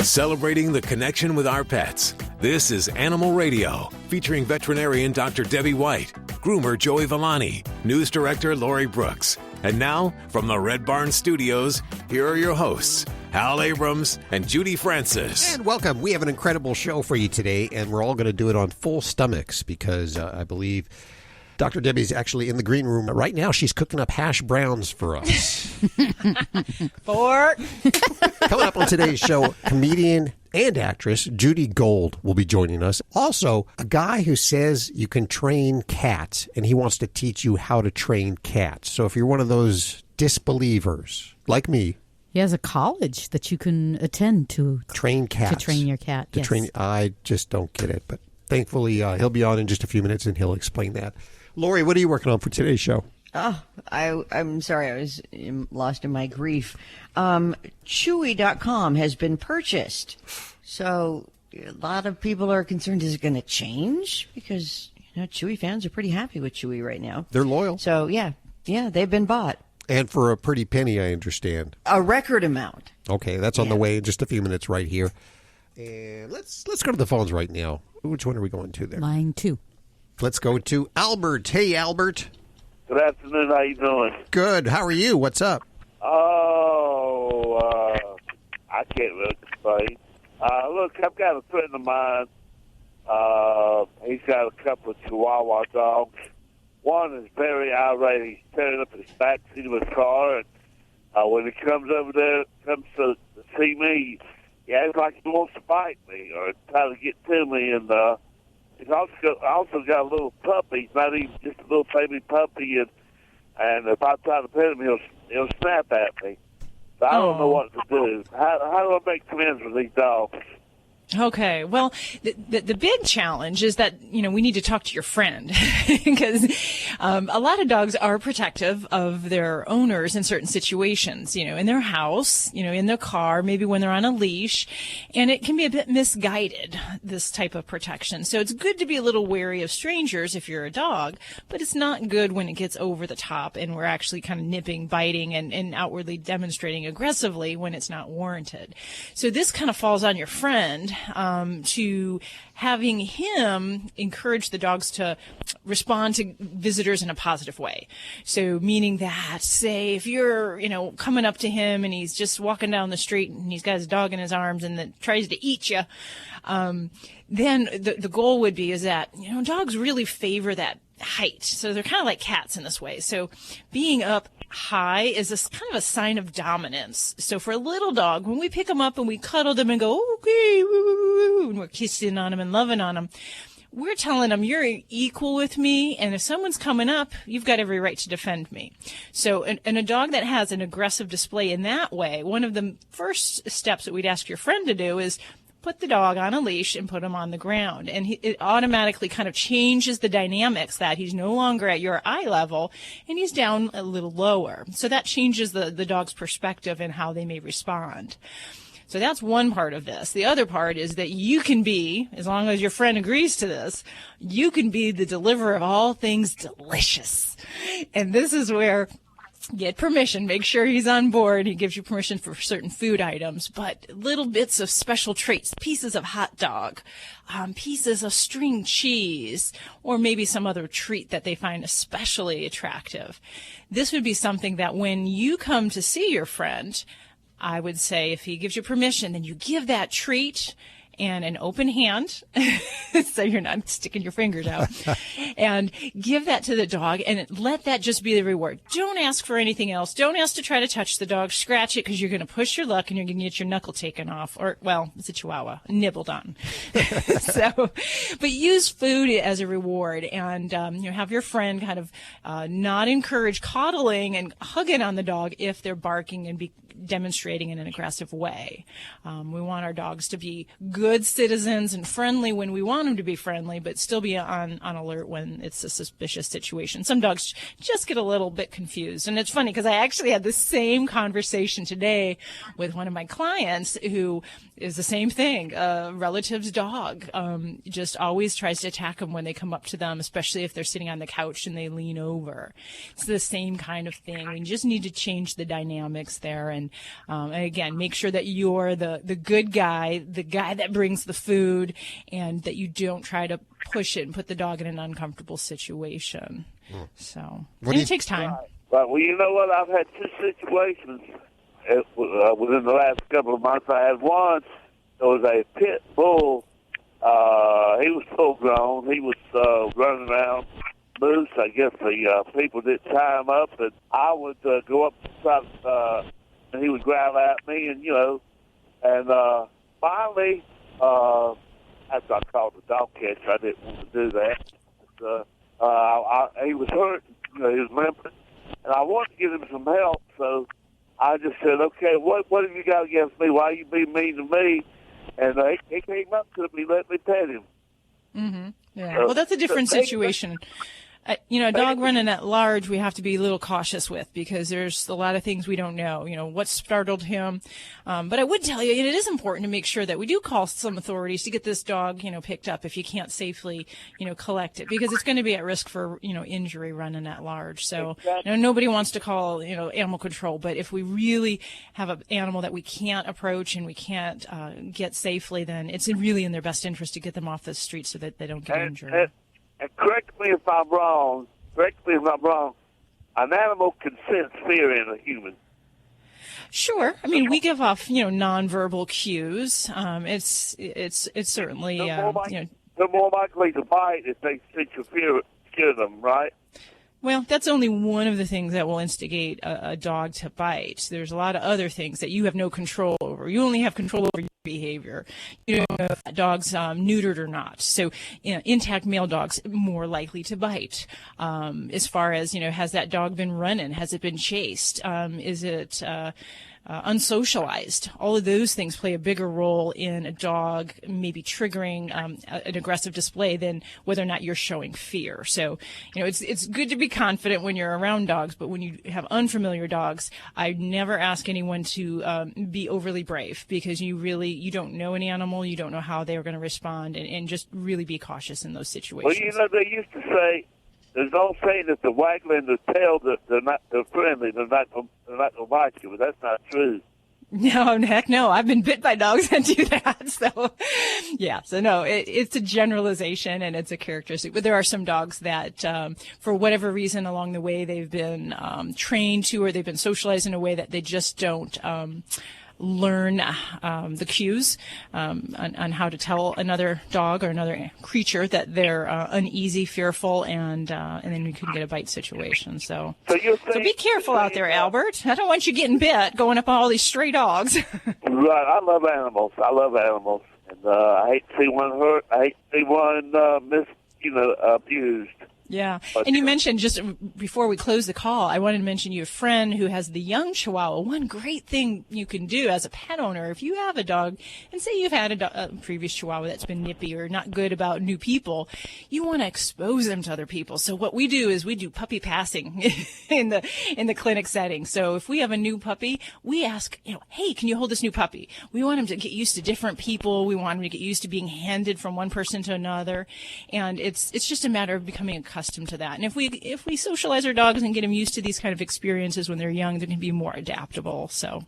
Celebrating the connection with our pets. This is Animal Radio, featuring veterinarian Dr. Debbie White, groomer Joey Villani, news director Lori Brooks. And now, from the Red Barn Studios, here are your hosts, Hal Abrams and Judy Francis. And welcome. We have an incredible show for you today, and we're all going to do it on full stomachs because I believe Dr. Debbie's actually in the green room right now. She's cooking up hash browns for us. Fork. Coming up on today's show, comedian and actress Judy Gold will be joining us. Also, a guy who says you can train cats, and he wants to teach you how to train cats. So if you're one of those disbelievers, like me, He has a college that you can attend to train cats. To train your cat. Yes. I just don't get it, but thankfully he'll be on in just a few minutes and he'll explain that. Lori, what are you working on for today's show? Oh, I'm sorry. I was lost in my grief. Chewy.com has been purchased. So a lot of people are concerned, is it going to change? Because, Chewy fans are pretty happy with Chewy right now. They're loyal. So, yeah, they've been bought. And for a pretty penny, I understand. A record amount. Okay, that's on the way in just a few minutes right here. And let's go to the phones right now. Which one are we going to there? Line 2. Let's go to Albert. Hey, Albert. Good afternoon. How you doing? Good. How are you? What's up? I can't really complain. Look, I've got a friend of mine. He's got a couple of Chihuahua dogs. One is very irate. He's tearing up his backseat of his car, and when he comes over there, comes to see me, he acts like he wants to bite me or try to get to me. And he's also got a little puppy. He's not even just a little baby puppy, and if I try to pet him, he'll snap at me. So I don't know what to do. How do I make amends with these dogs? Okay. Well, the big challenge is that, we need to talk to your friend because a lot of dogs are protective of their owners in certain situations, in their house, in their car, maybe when they're on a leash, and it can be a bit misguided, this type of protection. So it's good to be a little wary of strangers if you're a dog, but it's not good when it gets over the top and we're actually kind of nipping, biting, and outwardly demonstrating aggressively when it's not warranted. So this kind of falls on your friend. To having him encourage the dogs to respond to visitors in a positive way. So meaning that, say, if you're, coming up to him and he's just walking down the street and he's got his dog in his arms and that tries to eat you, then the goal would be is that, dogs really favor that height. So they're kind of like cats in this way. So being up high is kind of a sign of dominance. So for a little dog, when we pick them up and we cuddle them and go, okay, woo, woo, woo, and we're kissing on them and loving on them, we're telling them you're equal with me, and if someone's coming up, you've got every right to defend me. So and a dog that has an aggressive display in that way, one of the first steps that we'd ask your friend to do is put the dog on a leash and put him on the ground. And it automatically kind of changes the dynamics that he's no longer at your eye level and he's down a little lower. So that changes the dog's perspective and how they may respond. So that's one part of this. The other part is that you can be, as long as your friend agrees to this, you can be the deliverer of all things delicious. And this is where get permission. Make sure he's on board. He gives you permission for certain food items, but little bits of special treats, pieces of hot dog, pieces of string cheese, or maybe some other treat that they find especially attractive. This would be something that when you come to see your friend, I would say if he gives you permission, then you give that treat and an open hand, so you're not sticking your fingers out, and give that to the dog and let that just be the reward. Don't ask for anything else. Don't ask to try to touch the dog, scratch it, because you're going to push your luck and you're going to get your knuckle taken off, or, well, it's a Chihuahua, nibbled on. But use food as a reward, and have your friend kind of not encourage coddling and hugging on the dog if they're barking and demonstrating in an aggressive way. We want our dogs to be good citizens and friendly when we want them to be friendly, but still be on alert when it's a suspicious situation. Some dogs just get a little bit confused. And it's funny because I actually had the same conversation today with one of my clients who is the same thing. A relative's dog just always tries to attack them when they come up to them, especially if they're sitting on the couch and they lean over. It's the same kind of thing. We just need to change the dynamics there and And again, make sure that you're the good guy, the guy that brings the food, and that you don't try to push it and put the dog in an uncomfortable situation. So, and it takes time. Right. Well, you know what? I've had two situations within the last couple of months. I had one. There was a pit bull. He was full grown. He was running around loose. I guess the people didn't tie him up, and I would go up and he would growl at me, and finally, after I called the dog catcher, I didn't want to do that. He was hurt. He was limping, and I wanted to give him some help. So I just said, "Okay, what have you got against me? Why are you being mean to me?" And he came up to me, let me pet him. Mm-hmm. Yeah. Well, that's a different situation. A dog running at large, we have to be a little cautious with, because there's a lot of things we don't know. What startled him. But I would tell you, it is important to make sure that we do call some authorities to get this dog, picked up if you can't safely, collect it, because it's going to be at risk for, injury running at large. So, nobody wants to call, animal control. But if we really have an animal that we can't approach and we can't get safely, then it's really in their best interest to get them off the street so that they don't get injured. And correct me if I'm wrong. An animal can sense fear in a human. Sure. I mean, we give off, nonverbal cues. It's certainly, they're more likely to bite if they sense your fear, scare them, right? Well, that's only one of the things that will instigate a dog to bite. There's a lot of other things that you have no control over. You only have control over your behavior. You don't know if that dog's neutered or not. So, intact male dogs more likely to bite. As far as, has that dog been running? Has it been chased? Is it unsocialized? All of those things play a bigger role in a dog maybe triggering an aggressive display than whether or not you're showing fear. So, it's good to be confident when you're around dogs, but when you have unfamiliar dogs, I never ask anyone to be overly brave, because you don't know any animal, you don't know how they're going to respond, and just really be cautious in those situations. Well, they used to say, there's no saying that the waggling the tail, they're friendly, they're not going to bite you, but that's not true. No, heck no. I've been bit by dogs that do that. So, yeah. So no, it's a generalization and it's a characteristic. But there are some dogs that, for whatever reason along the way, they've been trained to, or they've been socialized in a way that they just don't learn the cues on how to tell another dog or another creature that they're uneasy, fearful, and then you can get a bite situation. So be careful out there, Albert. I don't want you getting bit going up on all these stray dogs. Right. I love animals. And I hate to see one hurt. I hate to see one abused. Yeah. And you mentioned, just before we close the call, I wanted to mention you have a friend who has the young Chihuahua. One great thing you can do as a pet owner, if you have a dog, and say you've had a previous Chihuahua that's been nippy or not good about new people, you want to expose them to other people. So what we do is we do puppy passing in the clinic setting. So if we have a new puppy, we ask, hey, can you hold this new puppy? We want him to get used to different people. We want him to get used to being handed from one person to another. And it's just a matter of becoming accustomed to that. And if we socialize our dogs and get them used to these kind of experiences when they're young, they can be more adaptable. So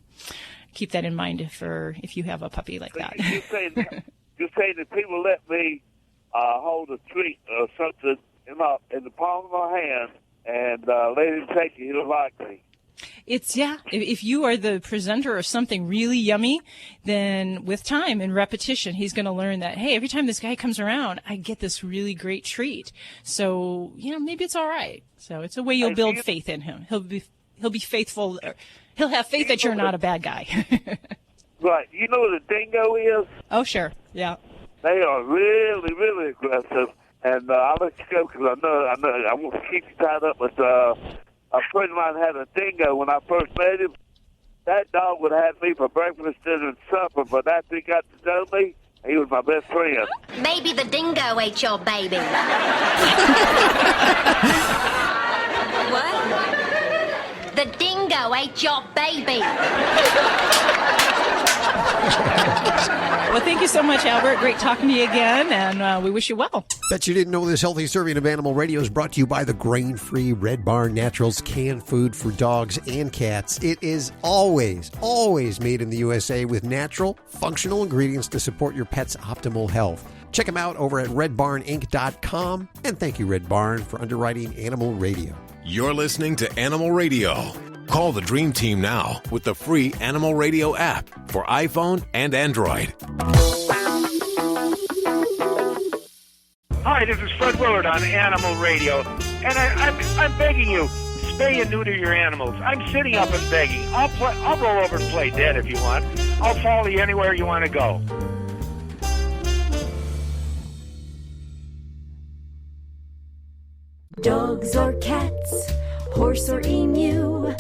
keep that in mind if you have a puppy like that. You're saying that people let me hold a treat or something in the palm of my hand and let him take it. He'll like me. If you are the presenter of something really yummy, then with time and repetition, he's going to learn that, hey, every time this guy comes around, I get this really great treat. So, maybe it's all right. So it's a way you'll build faith in him. He'll be faithful. He'll have faith that you're not a bad guy. Right. You know what a dingo is? Oh, sure. Yeah. They are really, really aggressive. And I'll let you go because I know I won't keep you tied up with a friend of mine had a dingo when I first met him. That dog would have me for breakfast, dinner, and supper, but after he got to know me, he was my best friend. Maybe the dingo ate your baby. What? The dingo ate your baby. Well, thank you so much, Albert. Great talking to you again, and we wish you well. Bet you didn't know this healthy serving of Animal Radio is brought to you by the grain-free Red Barn Naturals canned food for dogs and cats. It is always made in the USA with natural, functional ingredients to support your pet's optimal health. Check them out over at redbarninc.com. And thank you, Red Barn, for underwriting Animal Radio. You're listening to Animal Radio. Call the Dream Team now with the free Animal Radio app for iPhone and Android. Hi, this is Fred Willard on Animal Radio, and I'm begging you, spay and neuter your animals. I'm sitting up and begging. I'll roll over and play dead if you want. I'll follow you anywhere you want to go. Dogs or cats, horse or emu,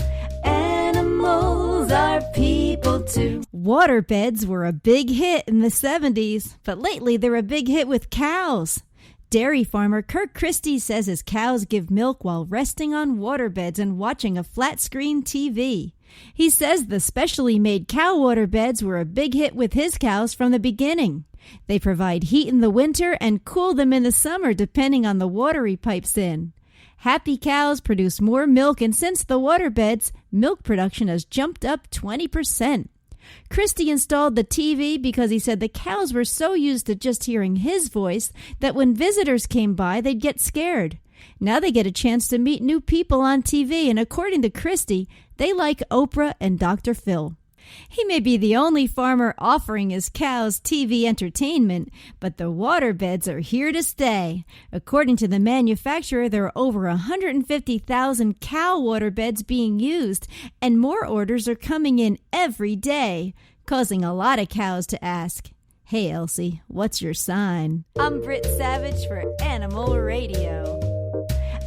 animals are people too. Waterbeds were a big hit in the 70s, but lately they're a big hit with cows. Dairy farmer Kirk Christie says his cows give milk while resting on waterbeds and watching a flat-screen TV. He says the specially made cow waterbeds were a big hit with his cows from the beginning. They provide heat in the winter and cool them in the summer depending on the water he pipes in. Happy cows produce more milk, and since the waterbeds, milk production has jumped up 20%. Christie installed the TV because he said the cows were so used to just hearing his voice that when visitors came by, they'd get scared. Now they get a chance to meet new people on TV, and according to Christie, they like Oprah and Dr. Phil. He may be the only farmer offering his cows TV entertainment, but the waterbeds are here to stay. According to the manufacturer, there are over 150,000 cow waterbeds being used, and more orders are coming in every day, causing a lot of cows to ask, "Hey, Elsie, what's your sign?" I'm Britt Savage for Animal Radio.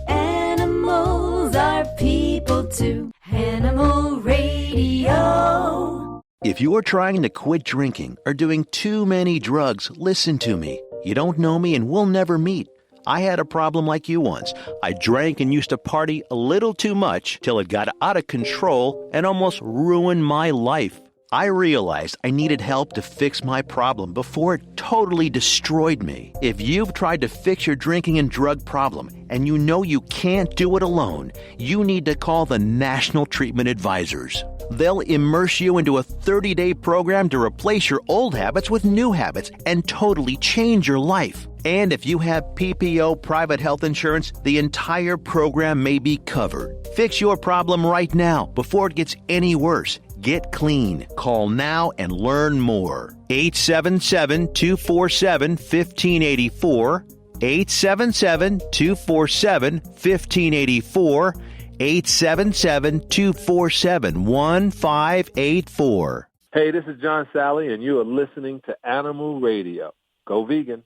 Animals are people too. Animal Radio. If you're trying to quit drinking or doing too many drugs, listen to me. You don't know me and we'll never meet. I had a problem like you once. I drank and used to party a little too much till it got out of control and almost ruined my life. I realized I needed help to fix my problem before it totally destroyed me. If you've tried to fix your drinking and drug problem and you know you can't do it alone, you need to call the National Treatment Advisors. They'll immerse you into a 30-day program to replace your old habits with new habits and totally change your life. And if you have PPO private health insurance, the entire program may be covered. Fix your problem right now before it gets any worse. Get clean. Call now and learn more. 877-247-1584. 877-247-1584. 877-247-1584. Hey, this is John Sally, and you are listening to Animal Radio. Go vegan.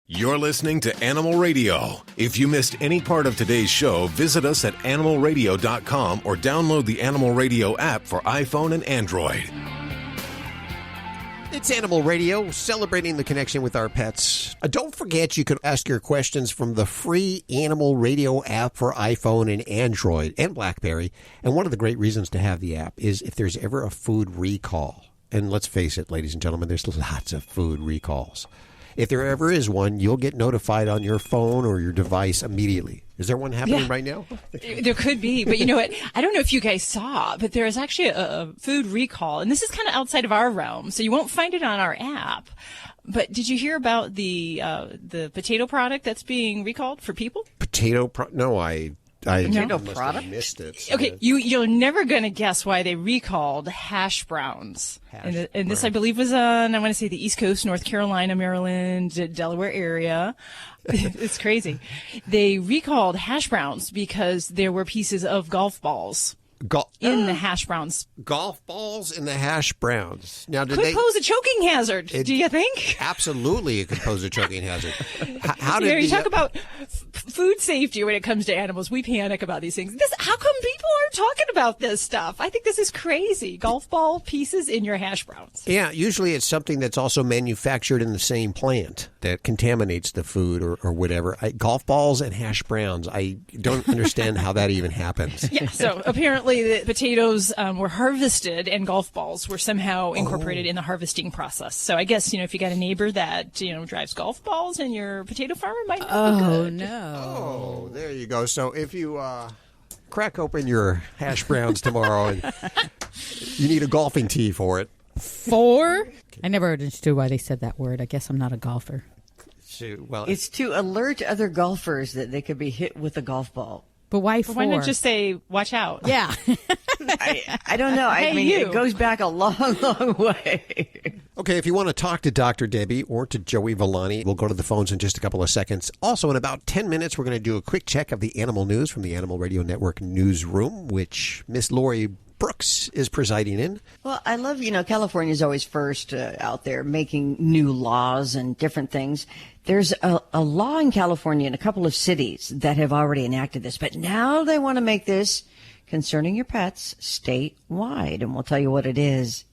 You're listening to Animal Radio. If you missed any part of today's show, visit us at animalradio.com or download the Animal Radio app for iPhone and Android. It's Animal Radio, celebrating the connection with our pets. Don't forget you can ask your questions from the free Animal Radio app for iPhone and Android and BlackBerry. And one of the great reasons to have the app is if there's ever a food recall. And let's face it, ladies and gentlemen, there's lots of food recalls. If there ever is one, you'll get notified on your phone or your device immediately. Is there one happening right now? There could be, but you know what? I don't know if you guys saw, but there is actually a food recall, and this is kind of outside of our realm, so you won't find it on our app. But did you hear about the potato product that's being recalled for people? No, I must have missed it. Okay, you're never going to guess why they recalled hash browns. And this, I believe, was on, I want to say, the East Coast, North Carolina, Maryland, Delaware area. It's crazy. They recalled hash browns because there were pieces of golf balls in the hash browns. Golf balls in the hash browns. Now, could pose a choking hazard, do you think? Absolutely, it could pose a choking hazard. You talk about food safety when it comes to animals. We panic about these things. How come people aren't talking about this stuff? I think this is crazy. Golf ball pieces in your hash browns. Yeah, usually it's something that's also manufactured in the same plant that contaminates the food or whatever. Golf balls and hash browns. I don't understand how that even happens. Yeah, so apparently the potatoes were harvested and golf balls were somehow incorporated in the harvesting process. So I guess, if you got a neighbor that, drives golf balls in your potato farm, it might not be good. No. Oh, there you go. So if you crack open your hash browns tomorrow and you need a golfing tee for it. I never understood why they said that word. I guess I'm not a golfer. Well, it's to alert other golfers that they could be hit with a golf ball. But why for? Why not just say, watch out? Yeah. I don't know. I mean, it goes back a long, long way. Okay, if you want to talk to Dr. Debbie or to Joey Villani, we'll go to the phones in just a couple of seconds. Also, in about 10 minutes, we're going to do a quick check of the animal news from the Animal Radio Network newsroom, which Miss Lori Brooks is presiding in. Well, I love, California is always first out there making new laws and different things. There's a law in California in a couple of cities that have already enacted this, but now they want to make this concerning your pets statewide, and we'll tell you what it is.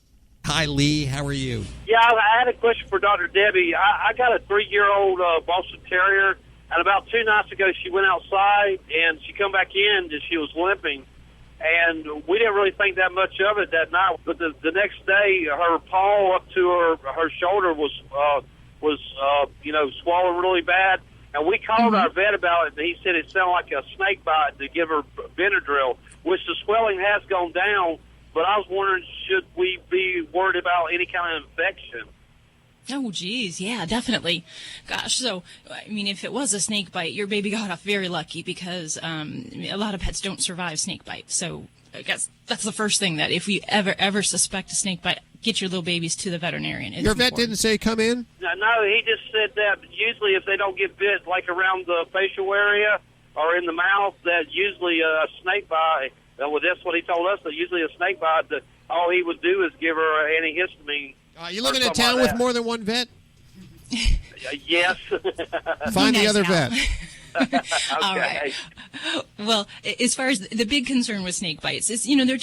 Hi, Lee. How are you? Yeah, I had a question for Dr. Debbie. I got a 3-year-old Boston Terrier, and about 2 nights ago she went outside, and she come back in, and she was limping. And we didn't really think that much of it that night. But the next day, her paw up to her shoulder was swollen really bad. And we called our vet about it, and he said it sounded like a snake bite to give her Benadryl, which the swelling has gone down. But I was wondering, should we be worried about any kind of infection? Oh, geez. Yeah, definitely. Gosh. So, I mean, if it was a snake bite, your baby got off very lucky because a lot of pets don't survive snake bite. So I guess that's the first thing, that if we ever suspect a snake bite, get your little babies to the veterinarian. It's your vet important. didn't say come in? No, he just said that usually if they don't get bit, like around the facial area or in the mouth, that usually a snake bite, well, that's what he told us, that usually a snake bite, that all he would do is give her antihistamine. You living in a town with more than one vet? Yes. Find the other vet. Okay. All right. Well, as far as the big concern with snake bites is, there are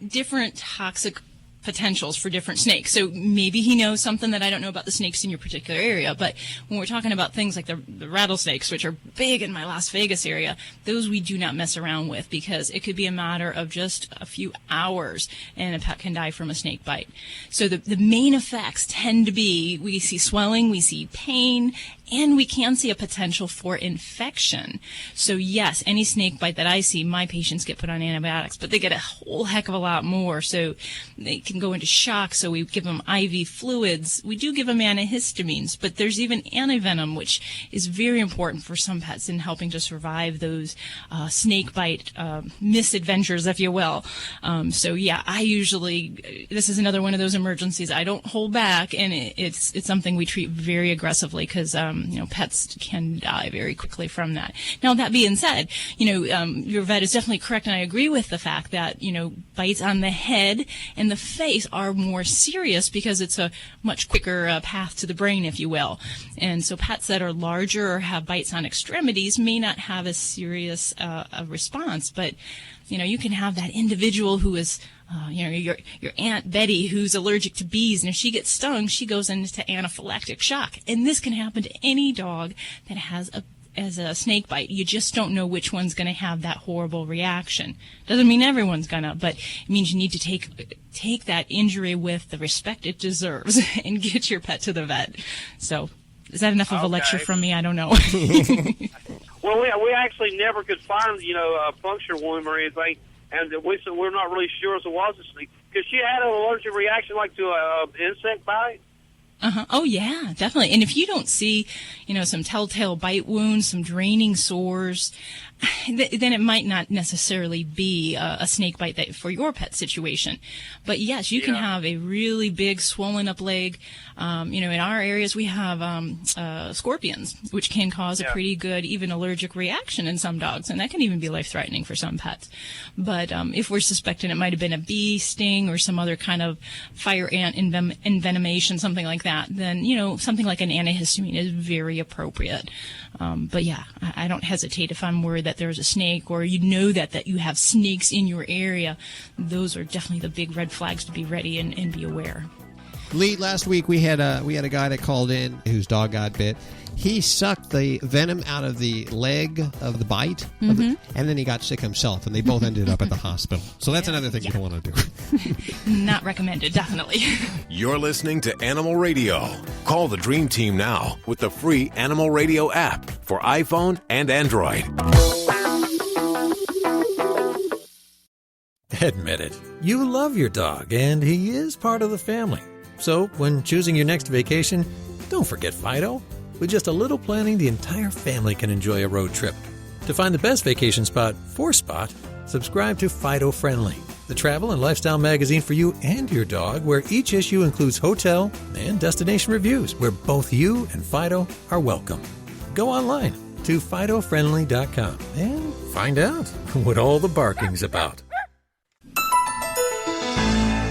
different toxic potentials for different snakes. So maybe he knows something that I don't know about the snakes in your particular area. But when we're talking about things like the rattlesnakes, which are big in my Las Vegas area, those we do not mess around with, because it could be a matter of just a few hours and a pet can die from a snake bite. So the main effects tend to be, we see swelling, we see pain, and we can see a potential for infection. So yes, any snake bite that I see, my patients get put on antibiotics, but they get a whole heck of a lot more. So they can go into shock. So we give them IV fluids. We do give them antihistamines, but there's even antivenom, which is very important for some pets in helping to survive those snake bite misadventures, if you will. So yeah, this is another one of those emergencies. I don't hold back, and it's something we treat very aggressively, because pets can die very quickly from that. Now, that being said, your vet is definitely correct, and I agree with the fact that, bites on the head and the face are more serious because it's a much quicker path to the brain, if you will. And so pets that are larger or have bites on extremities may not have as serious a response, but you can have that individual who is, your Aunt Betty, who's allergic to bees, and if she gets stung, she goes into anaphylactic shock. And this can happen to any dog that has a snake bite. You just don't know which one's going to have that horrible reaction. Doesn't mean everyone's gonna, but it means you need to take that injury with the respect it deserves and get your pet to the vet. So, is that enough of a lecture from me? I don't know. Well, we actually never could find, a puncture wound or anything, and we're not really sure if it was a snake, because she had an allergic reaction like to an insect bite. Oh, yeah, definitely. And if you don't see, some telltale bite wounds, some draining sores, then it might not necessarily be a snake bite for your pet situation. But yes, you can have a really big swollen up leg. In our areas we have scorpions, which can cause a pretty good, even allergic reaction in some dogs, and that can even be life-threatening for some pets. But if we're suspecting it might have been a bee sting or some other kind of fire ant envenomation, something like that, then something like an antihistamine is very appropriate. But yeah, I don't hesitate if I'm worried that there's a snake, or that you have snakes in your area. Those are definitely the big red flags to be ready and be aware. Lee, last week we had a guy that called in whose dog got bit. He sucked the venom out of the leg of the bite, and then he got sick himself, and they both ended up at the hospital. So that's another thing you don't want to do. Not recommended, definitely. You're listening to Animal Radio. Call the Dream Team now with the free Animal Radio app for iPhone and Android. Admit it, you love your dog, and he is part of the family. So when choosing your next vacation, don't forget Fido. With just a little planning, the entire family can enjoy a road trip. To find the best vacation spot for Spot, subscribe to Fido Friendly, the travel and lifestyle magazine for you and your dog, where each issue includes hotel and destination reviews, where both you and Fido are welcome. Go online to FidoFriendly.com and find out what all the barking's about.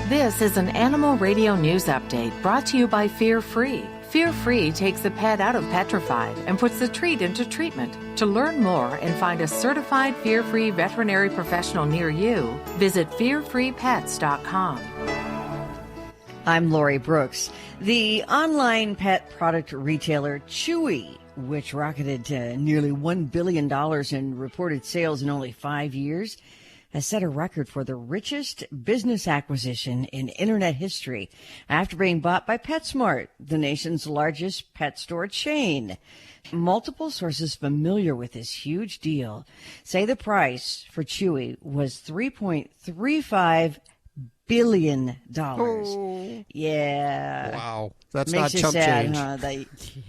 This is an Animal Radio News Update brought to you by Fear Free. Fear Free takes the pet out of petrified and puts the treat into treatment. To learn more and find a certified Fear Free veterinary professional near you, visit fearfreepets.com. I'm Lori Brooks. The online pet product retailer Chewy, which rocketed to nearly $1 billion in reported sales in only 5 years, has set a record for the richest business acquisition in Internet history after being bought by PetSmart, the nation's largest pet store chain. Multiple sources familiar with this huge deal say the price for Chewy was $3.35 billion. Oh. Yeah. Wow. That's Makes not chump sad, change. Huh?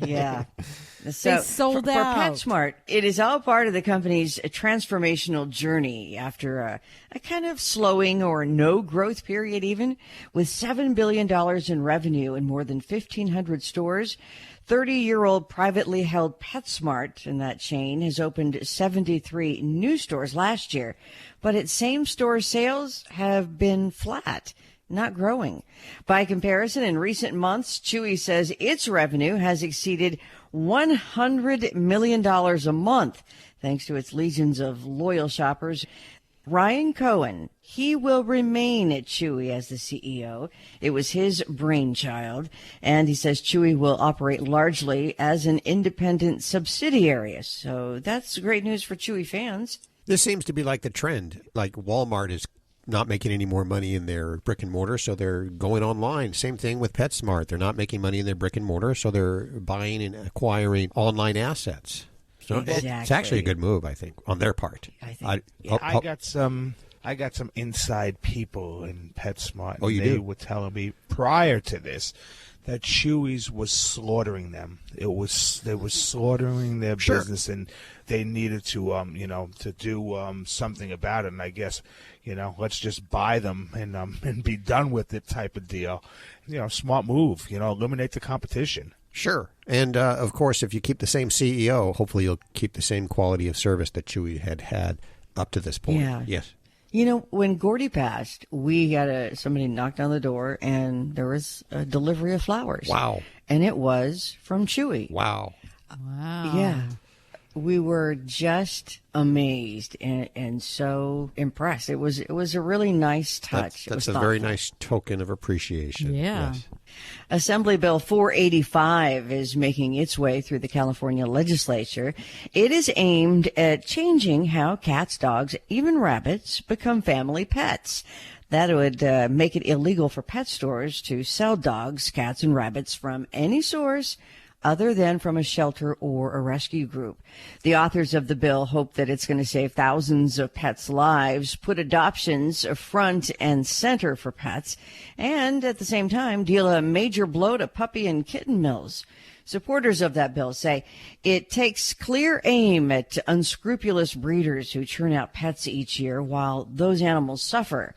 Yeah. They sold out. For PetSmart, it is all part of the company's transformational journey after a kind of slowing or no growth period even. With $7 billion in revenue in more than 1,500 stores, 30-year-old privately held PetSmart in that chain has opened 73 new stores last year, but its same-store sales have been flat, not growing. By comparison, in recent months, Chewy says its revenue has exceeded $100 million a month, thanks to its legions of loyal shoppers. Ryan Cohen, he will remain at Chewy as the CEO. It was his brainchild, and he says Chewy will operate largely as an independent subsidiary. So that's great news for Chewy fans. This seems to be like the trend. Like Walmart is not making any more money in their brick and mortar, so they're going online. Same thing with PetSmart. They're not making money in their brick and mortar, so they're buying and acquiring online assets. So Exactly. It's actually a good move, I think, on their part. I got some inside people in PetSmart. Oh, you They do? were telling me prior to this that Chewy's was slaughtering them. They were slaughtering their business, and they needed to to do something about it. And I guess let's just buy them and be done with it type of deal. Smart move. Eliminate the competition. Sure. And, of course, if you keep the same CEO, hopefully you'll keep the same quality of service that Chewy had up to this point. Yeah. Yes. When Gordy passed, we got somebody knocked on the door, and there was a delivery of flowers. Wow. And it was from Chewy. Wow. Wow. Yeah. We were just amazed and so impressed. It was a really nice touch. That's a very nice token of appreciation. Yeah. Yes. Assembly Bill 485 is making its way through the California legislature. It is aimed at changing how cats, dogs, even rabbits become family pets. That would make it illegal for pet stores to sell dogs, cats, and rabbits from any source other than from a shelter or a rescue group. The authors of the bill hope that it's going to save thousands of pets' lives, put adoptions front and center for pets, and at the same time deal a major blow to puppy and kitten mills. Supporters of that bill say it takes clear aim at unscrupulous breeders who churn out pets each year while those animals suffer.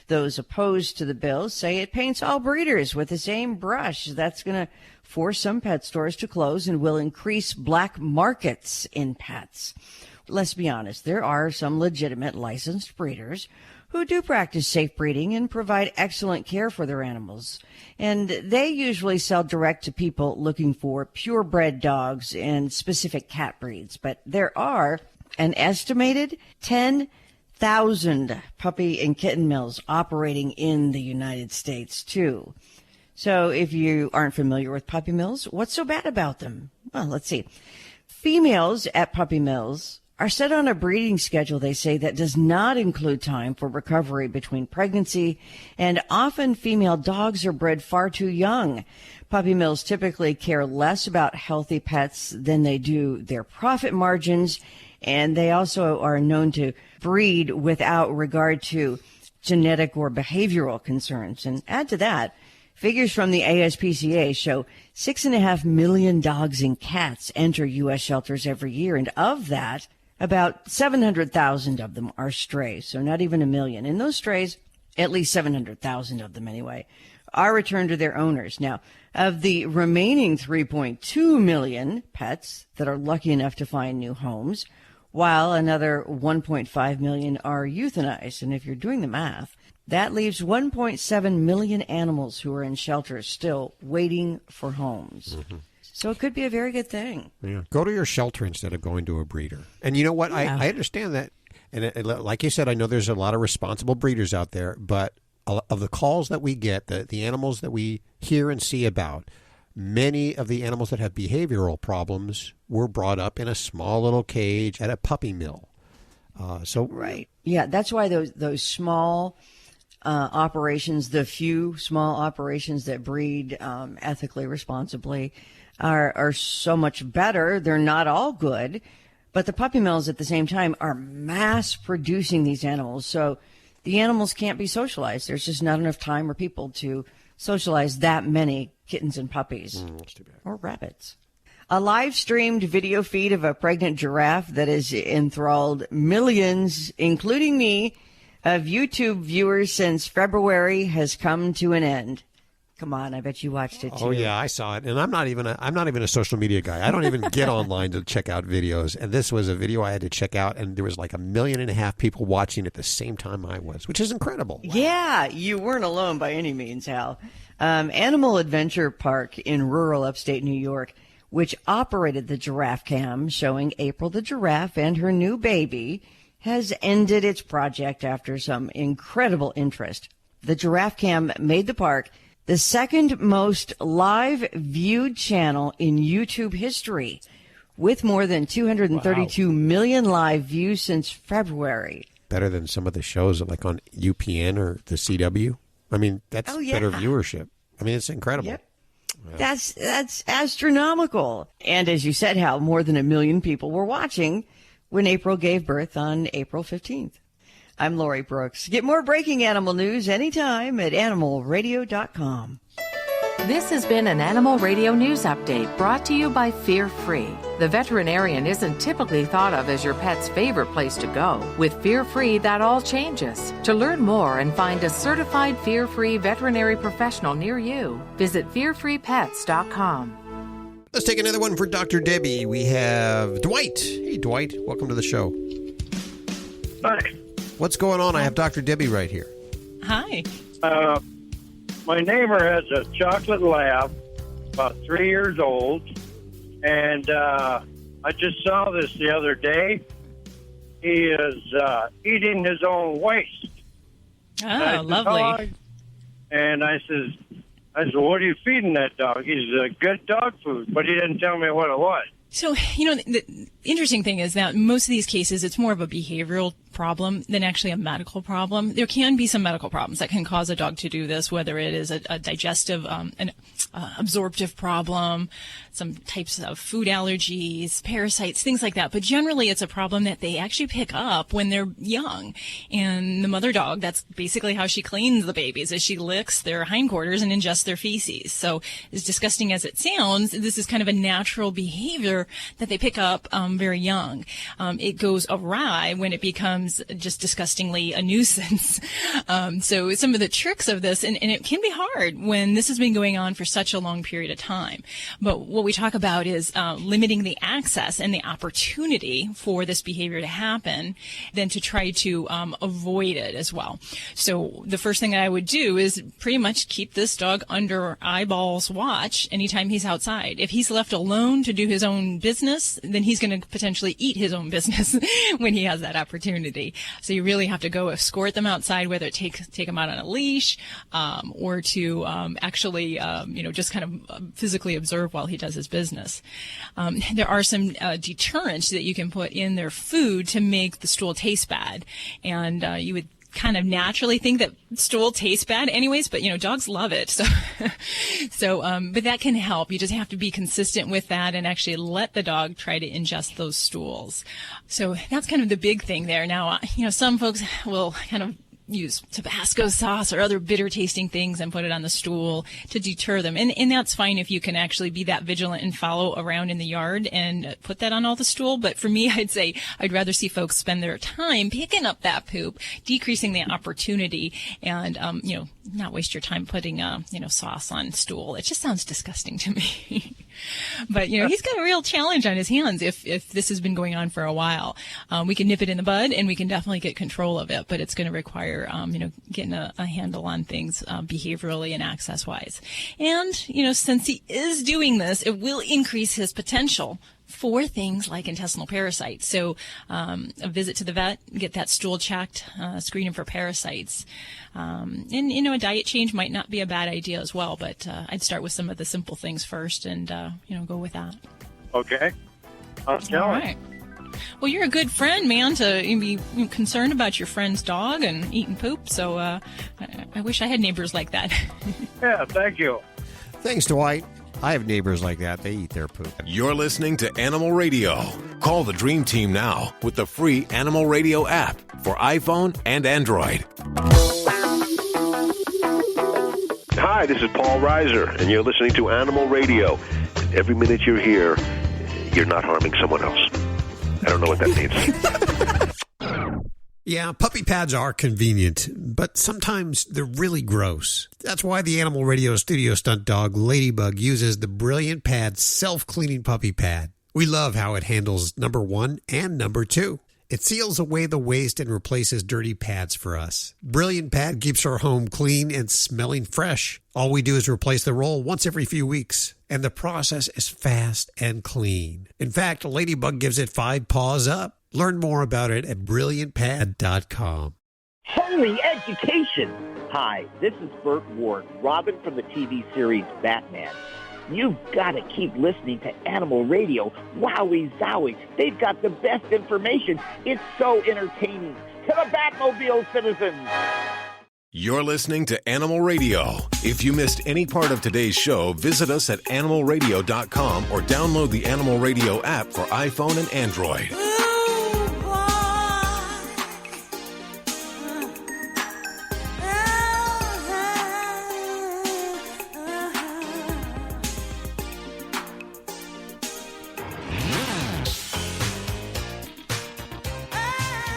Those opposed to the bill say it paints all breeders with the same brush. That's going to force some pet stores to close and will increase black markets in pets. Let's be honest, there are some legitimate licensed breeders who do practice safe breeding and provide excellent care for their animals. And they usually sell direct to people looking for purebred dogs and specific cat breeds. But there are an estimated 10,000 puppy and kitten mills operating in the United States, too. So if you aren't familiar with puppy mills, what's so bad about them? Well, let's see. Females at puppy mills are set on a breeding schedule, they say, that does not include time for recovery between pregnancy, and often female dogs are bred far too young. Puppy mills typically care less about healthy pets than they do their profit margins, and they also are known to breed without regard to genetic or behavioral concerns. And add to that, figures from the ASPCA show 6.5 million dogs and cats enter U.S. shelters every year, and of that, about 700,000 of them are strays, so not even a million. And those strays, at least 700,000 of them anyway, are returned to their owners. Now, of the remaining 3.2 million pets that are lucky enough to find new homes, while another 1.5 million are euthanized. And if you're doing the math, that leaves 1.7 million animals who are in shelters still waiting for homes. Mm-hmm. So it could be a very good thing. Yeah. Go to your shelter instead of going to a breeder. And you know what? Yeah. I understand that. And like you said, I know there's a lot of responsible breeders out there, but of the calls that we get, the animals that we hear and see about, many of the animals that have behavioral problems were brought up in a small little cage at a puppy mill. Right. Yeah, that's why those small operations, the few small operations that breed ethically, responsibly, are so much better. They're not all good, but the puppy mills at the same time are mass producing these animals. So the animals can't be socialized. There's just not enough time or people to socialize that many kittens and puppies that's too bad. Or rabbits. A live streamed video feed of a pregnant giraffe that has enthralled millions, including me, of YouTube viewers since February has come to an end. Come on, I bet you watched it too. Oh yeah, I saw it, and I'm not even a social media guy. I don't even get online to check out videos. And this was a video I had to check out, and there was like 1.5 million people watching at the same time I was, which is incredible. Wow. Yeah, you weren't alone by any means, Hal. Animal Adventure Park in rural upstate New York, which operated the Giraffe Cam showing April the giraffe and her new baby, has ended its project after some incredible interest. The Giraffe Cam made the park the second most live viewed channel in YouTube history, with more than 232 million live views since February. Better than some of the shows like on UPN or the CW. I mean, that's better viewership. I mean, it's incredible. Yep. Yeah. That's astronomical. And as you said, Hal, more than 1 million people were watching when April gave birth on April 15th. I'm Lori Brooks. Get more breaking animal news anytime at animalradio.com. This has been an Animal Radio News Update brought to you by Fear Free. The veterinarian isn't typically thought of as your pet's favorite place to go. With Fear Free, that all changes. To learn more and find a certified Fear Free veterinary professional near you, visit fearfreepets.com. Let's take another one for Dr. Debbie. We have Dwight. Hey, Dwight. Welcome to the show. Hi. What's going on? I have Dr. Debbie right here. Hi. My neighbor has a chocolate lab, about 3 years old, and I just saw this the other day. He is eating his own waste. Oh, lovely. And I said, what are you feeding that dog? He's good dog food, but he didn't tell me what it was. So, the interesting thing is that most of these cases, it's more of a behavioral problem than actually a medical problem. There can be some medical problems that can cause a dog to do this, whether it is a digestive, an absorptive problem, some types of food allergies, parasites, things like that. But generally, it's a problem that they actually pick up when they're young. And the mother dog, that's basically how she cleans the babies, is she licks their hindquarters and ingests their feces. So as disgusting as it sounds, this is kind of a natural behavior that they pick up very young. It goes awry when it becomes just disgustingly a nuisance. So some of the tricks of this, and it can be hard when this has been going on for such a long period of time. But what we talk about is limiting the access and the opportunity for this behavior to happen, then to try to avoid it as well. So the first thing that I would do is pretty much keep this dog under eyeballs watch anytime he's outside. If he's left alone to do his own own business, then he's going to potentially eat his own business when he has that opportunity. So you really have to go escort them outside, whether it take them out on a leash, or to actually, just kind of physically observe while he does his business. There are some deterrents that you can put in their food to make the stool taste bad, and you would kind of naturally think that stool tastes bad anyways, but dogs love it. So, but that can help. You just have to be consistent with that and actually let the dog try to ingest those stools. So that's kind of the big thing there. Now, some folks will kind of use Tabasco sauce or other bitter tasting things and put it on the stool to deter them. And that's fine if you can actually be that vigilant and follow around in the yard and put that on all the stool. But for me, I'd say I'd rather see folks spend their time picking up that poop, decreasing the opportunity, and, not waste your time putting, sauce on stool. It just sounds disgusting to me. But, he's got a real challenge on his hands if this has been going on for a while. We can nip it in the bud and we can definitely get control of it, but it's going to require, getting a handle on things behaviorally and access-wise. And, since he is doing this, it will increase his potential for things like intestinal parasites. So a visit to the vet, get that stool checked, screen him for parasites. And, a diet change might not be a bad idea as well, but I'd start with some of the simple things first and, go with that. Okay. All right. Well, you're a good friend, man, to be concerned about your friend's dog and eating poop. So I wish I had neighbors like that. Yeah, thank you. Thanks, Dwight. I have neighbors like that. They eat their poop. You're listening to Animal Radio. Call the Dream Team now with the free Animal Radio app for iPhone and Android. Hi, this is Paul Reiser, and you're listening to Animal Radio. Every minute you're here, you're not harming someone else. I don't know what that means. Yeah, puppy pads are convenient, but sometimes they're really gross. That's why the Animal Radio studio stunt dog, Ladybug, uses the Brilliant Pad self-cleaning puppy pad. We love how it handles number 1 and number 2. It seals away the waste and replaces dirty pads for us. Brilliant Pad keeps our home clean and smelling fresh. All we do is replace the roll once every few weeks, and the process is fast and clean. In fact, Ladybug gives it 5 paws up. Learn more about it at brilliantpad.com. Holy education! Hi, this is Burt Ward, Robin from the TV series Batman. You've got to keep listening to Animal Radio. Wowie zowie. They've got the best information. It's so entertaining. To the Batmobile, citizens! You're listening to Animal Radio. If you missed any part of today's show, visit us at animalradio.com or download the Animal Radio app for iPhone and Android.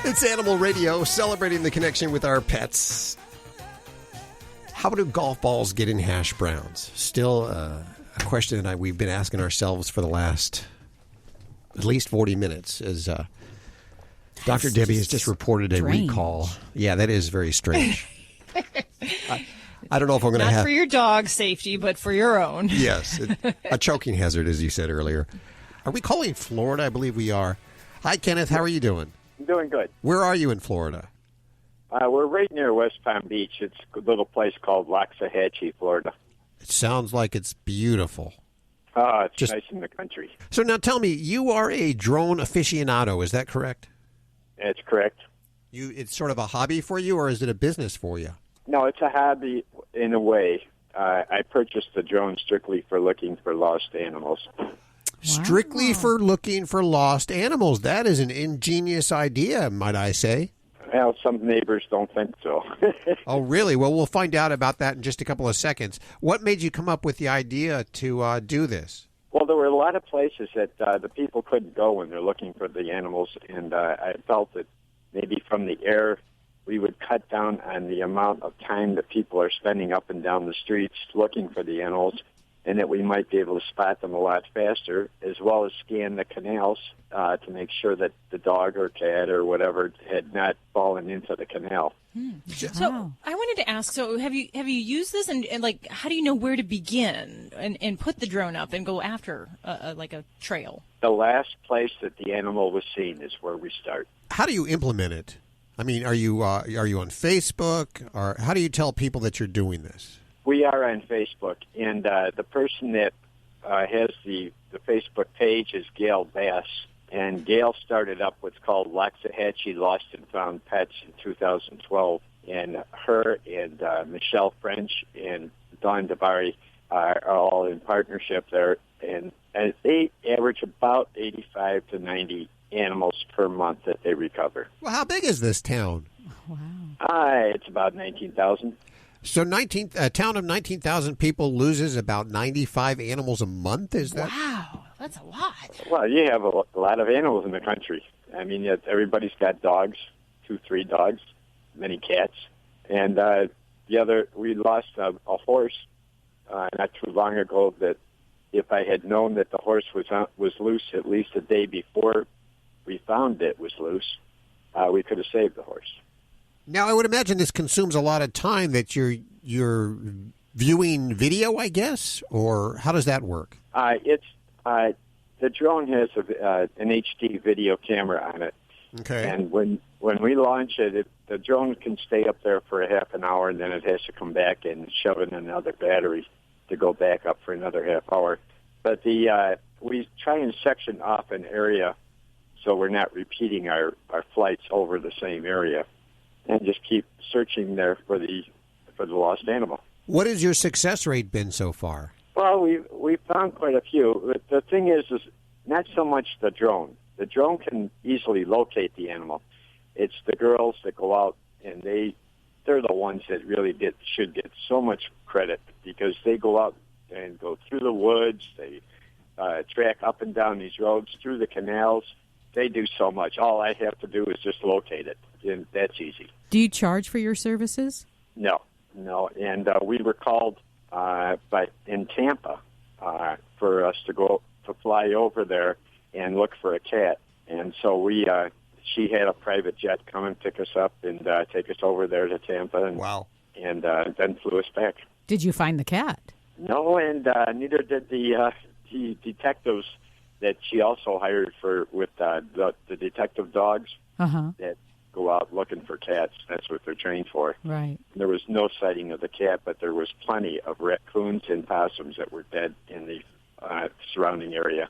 It's Animal Radio, celebrating the connection with our pets. How do golf balls get in hash browns? Still a question that we've been asking ourselves for the last at least 40 minutes. As Dr. Debbie has just reported a recall. Yeah, that is very strange. I don't know if I'm going to have... Not for your dog's safety, but for your own. Yes, a choking hazard, as you said earlier. Are we calling Florida? I believe we are. Hi, Kenneth. How are you doing? I'm doing good. Where are you in Florida? We're right near West Palm Beach. It's a little place called Waxahachie, Florida. It sounds like it's beautiful. It's just nice in the country. So now tell me, you are a drone aficionado, is that correct? It's correct. It's sort of a hobby for you, or is it a business for you? No, it's a hobby in a way. I purchased the drone strictly for looking for lost animals. Strictly for looking for lost animals. That is an ingenious idea, might I say. Well, some neighbors don't think so. Oh, really? Well, we'll find out about that in just a couple of seconds. What made you come up with the idea to do this? Well, there were a lot of places that the people couldn't go when they're looking for the animals, and I felt that maybe from the air we would cut down on the amount of time that people are spending up and down the streets looking for the animals. and that we might be able to spot them a lot faster, as well as scan the canals to make sure that the dog or cat or whatever had not fallen into the canal. So I wanted to ask, so have you used this and like, how do you know where to begin and put the drone up and go after like a trail? The last place that the animal was seen is where we start. How do you implement it? I mean, are you on Facebook, or how do you tell people that you're doing this? We are on Facebook, and the person that has the Facebook page is Gail Bass. And Gail started up what's called Loxahatchee Lost and Found Pets in 2012. And her and Michelle French and Dawn Dabari are all in partnership there. And they average about 85 to 90 animals per month that they recover. Well, how big is this town? It's about 19,000. So a town of 19,000 people loses about 95 animals a month? Is that? Wow, that's a lot. Well, you have a lot of animals in the country. I mean, everybody's got dogs, 2-3 dogs, many cats. And we lost a horse not too long ago that if I had known that the horse was loose at least a day before we found it was loose, we could have saved the horse. Now, I would imagine this consumes a lot of time that you're viewing video, I guess, or how does that work? The drone has an HD video camera on it. Okay. And when we launch it, the drone can stay up there for a half an hour, and then it has to come back and shove in another battery to go back up for another half hour. But we try and section off an area so we're not repeating our flights over the same area, and just keep searching there for the lost animal. What has your success rate been so far? Well, we found quite a few. The thing is not so much the drone. The drone can easily locate the animal. It's the girls that go out, and they're the ones that really should get so much credit, because they go out and go through the woods. They track up and down these roads, through the canals. They do so much. All I have to do is just locate it, and that's easy. Do you charge for your services? No. And we were called in Tampa for us to fly over there and look for a cat. And so she had a private jet come and pick us up and take us over there to Tampa. And, wow. And then flew us back. Did you find the cat? No, and neither did the detectives that she also hired with the detective dogs that go out looking for cats. That's what they're trained for. Right. There was no sighting of the cat, but there was plenty of raccoons and possums that were dead in the surrounding area.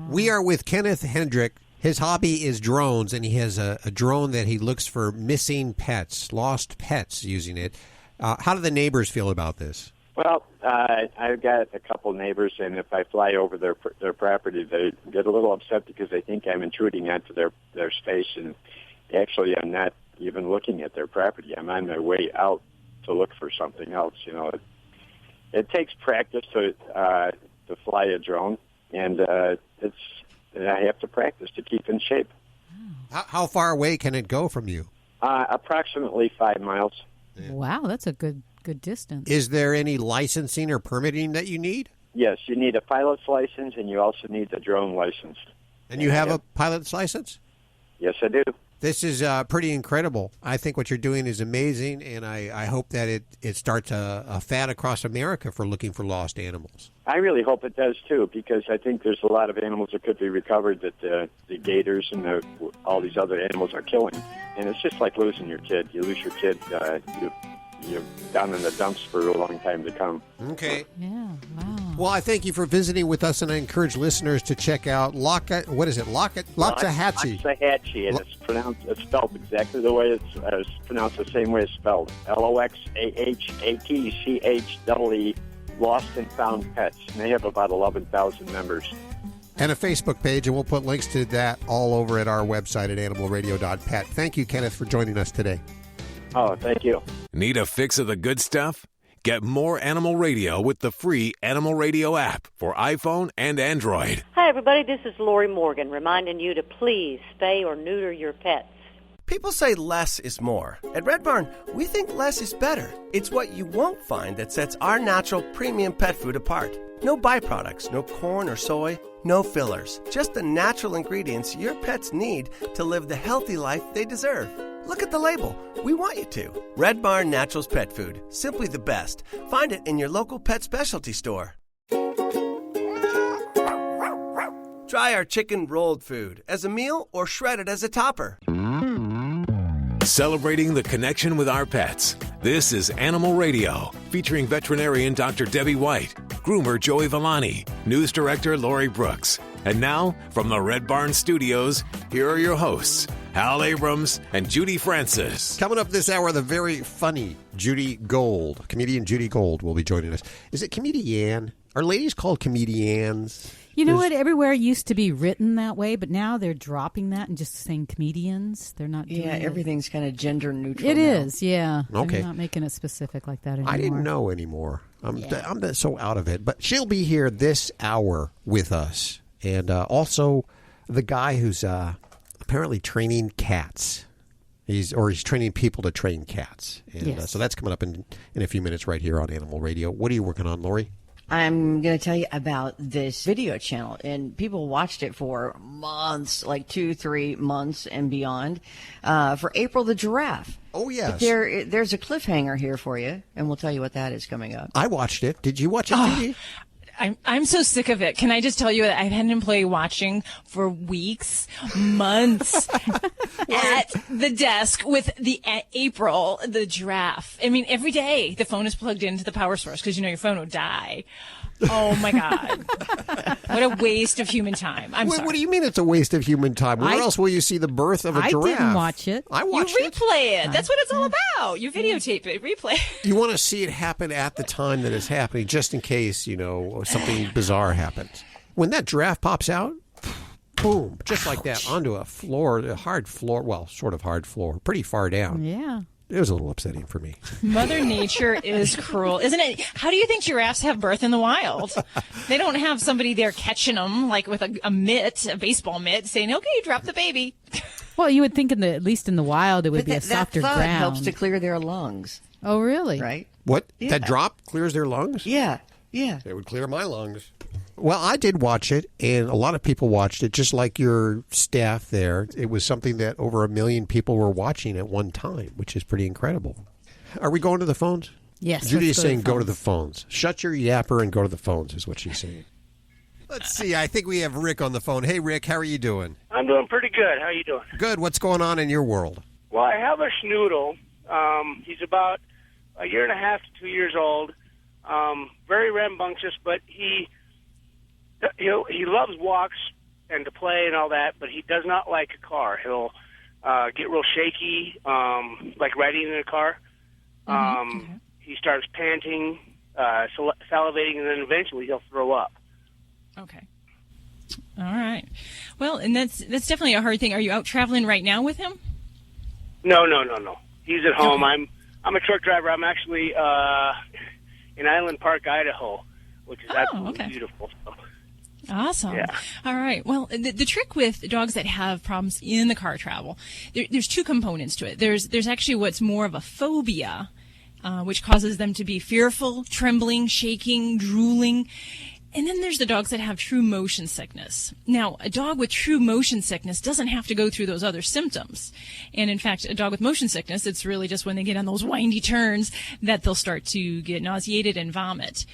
We are with Kenneth Hendrick. His hobby is drones, and he has a drone that he looks for missing pets, lost pets using it. How do the neighbors feel about this? Well, I've got a couple neighbors, and if I fly over their property, they get a little upset because they think I'm intruding onto their space, and actually I'm not even looking at their property. I'm on my way out to look for something else. You know, it takes practice to fly a drone, and I have to practice to keep in shape. How far away can it go from you? Approximately 5 miles. Wow, that's a good distance. Is there any licensing or permitting that you need? Yes, you need a pilot's license, and you also need the drone license. And you have a pilot's license? Yes, I do. This is pretty incredible. I think what you're doing is amazing, and I hope that it starts a fad across America for looking for lost animals. I really hope it does, too, because I think there's a lot of animals that could be recovered that the gators and all these other animals are killing. And it's just like losing your kid. You lose your kid, you're down in the dumps for a long time to come. Okay. Yeah, wow. Well, I thank you for visiting with us, and I encourage listeners to check out Loxahatchee. Loxahatchee, and it's spelled exactly the way it's pronounced, the same way it's spelled. Loxahatchee, Lost and Found Pets. And they have about 11,000 members. And a Facebook page, and we'll put links to that all over at our website at animalradio.pet. Thank you, Kenneth, for joining us today. Oh, thank you. Need a fix of the good stuff? Get more Animal Radio with the free Animal Radio app for iPhone and Android. Hi, everybody. This is Lori Morgan reminding you to please spay or neuter your pets. People say less is more. At Red Barn, we think less is better. It's what you won't find that sets our natural premium pet food apart. No byproducts, no corn or soy, no fillers. Just the natural ingredients your pets need to live the healthy life they deserve. Look at the label. We want you to. Red Barn Naturals Pet Food. Simply the best. Find it in your local pet specialty store. Try our chicken rolled food as a meal or shredded as a topper. Celebrating the connection with our pets. This is Animal Radio, featuring veterinarian Dr. Debbie White, groomer Joey Villani, news director Lori Brooks. And now, from the Red Barn Studios, here are your hosts, Hal Abrams and Judy Francis. Coming up this hour, the very funny Judy Gold. Comedian Judy Gold will be joining us. Is it comedian? Are ladies called comedians? You know what? Everywhere used to be written that way, but now they're dropping that and just saying comedians. They're not doing everything's kind of gender neutral. It is, yeah. Okay. They're not making it specific like that anymore. I didn't know anymore. I'm so out of it. But she'll be here this hour with us. And also the guy who's apparently training cats. He's training people to train cats. And Yes. So that's coming up in a few minutes right here on Animal Radio. What are you working on, Lori? I'm going to tell you about this video channel, and people watched it for months, like 2-3 months and beyond, for April the Giraffe. Oh, yes. But there's a cliffhanger here for you, and we'll tell you what that is coming up. I watched it. Did you watch it, Judy? I'm so sick of it. Can I just tell you that I've had an employee watching for weeks, months at the desk with the April, the giraffe. I mean, every day the phone is plugged into the power source because your phone will die. Oh my God. What a waste of human time. I'm sorry. What do you mean it's a waste of human time? Where else will you see the birth of a giraffe? I didn't watch it. I watched it. You replay it. That's what it's all about. You videotape it, replay it. You want to see it happen at the time that it's happening, just in case, something bizarre happens. When that giraffe pops out, boom, just like that, onto a floor, a hard floor, well, sort of hard floor, pretty far down. Yeah. It was a little upsetting for me. Mother Nature is cruel, isn't it? How do you think giraffes have birth in the wild? They don't have somebody there catching them, like with a mitt, a baseball mitt, saying, okay, drop the baby. Well, you would think at least in the wild it would be a softer that ground. helps to clear their lungs. Oh, really? Right? What? Yeah. That drop clears their lungs? Yeah. It would clear my lungs. Well, I did watch it, and a lot of people watched it, just like your staff there. It was something that over 1 million people were watching at one time, which is pretty incredible. Are we going to the phones? Yes. Judy is saying go to the phones. Shut your yapper and go to the phones is what she's saying. Let's see. I think we have Rick on the phone. Hey, Rick, how are you doing? I'm doing pretty good. How are you doing? Good. What's going on in your world? Well, I have a schnoodle. He's about 1.5 to 2 years old. Very rambunctious, but he loves walks and to play and all that, but he does not like a car. He'll get real shaky, like riding in a car. He starts panting, salivating, and then eventually he'll throw up. Okay. All right. Well, and that's definitely a hard thing. Are you out traveling right now with him? No. He's at home. Okay. I'm a truck driver. I'm actually in Island Park, Idaho, which is absolutely beautiful. So. Awesome. Yeah. All right. Well, the trick with dogs that have problems in the car travel, there's two components to it. There's actually what's more of a phobia, which causes them to be fearful, trembling, shaking, drooling. And then there's the dogs that have true motion sickness. Now, a dog with true motion sickness doesn't have to go through those other symptoms. And in fact, a dog with motion sickness, it's really just when they get on those windy turns that they'll start to get nauseated and vomit.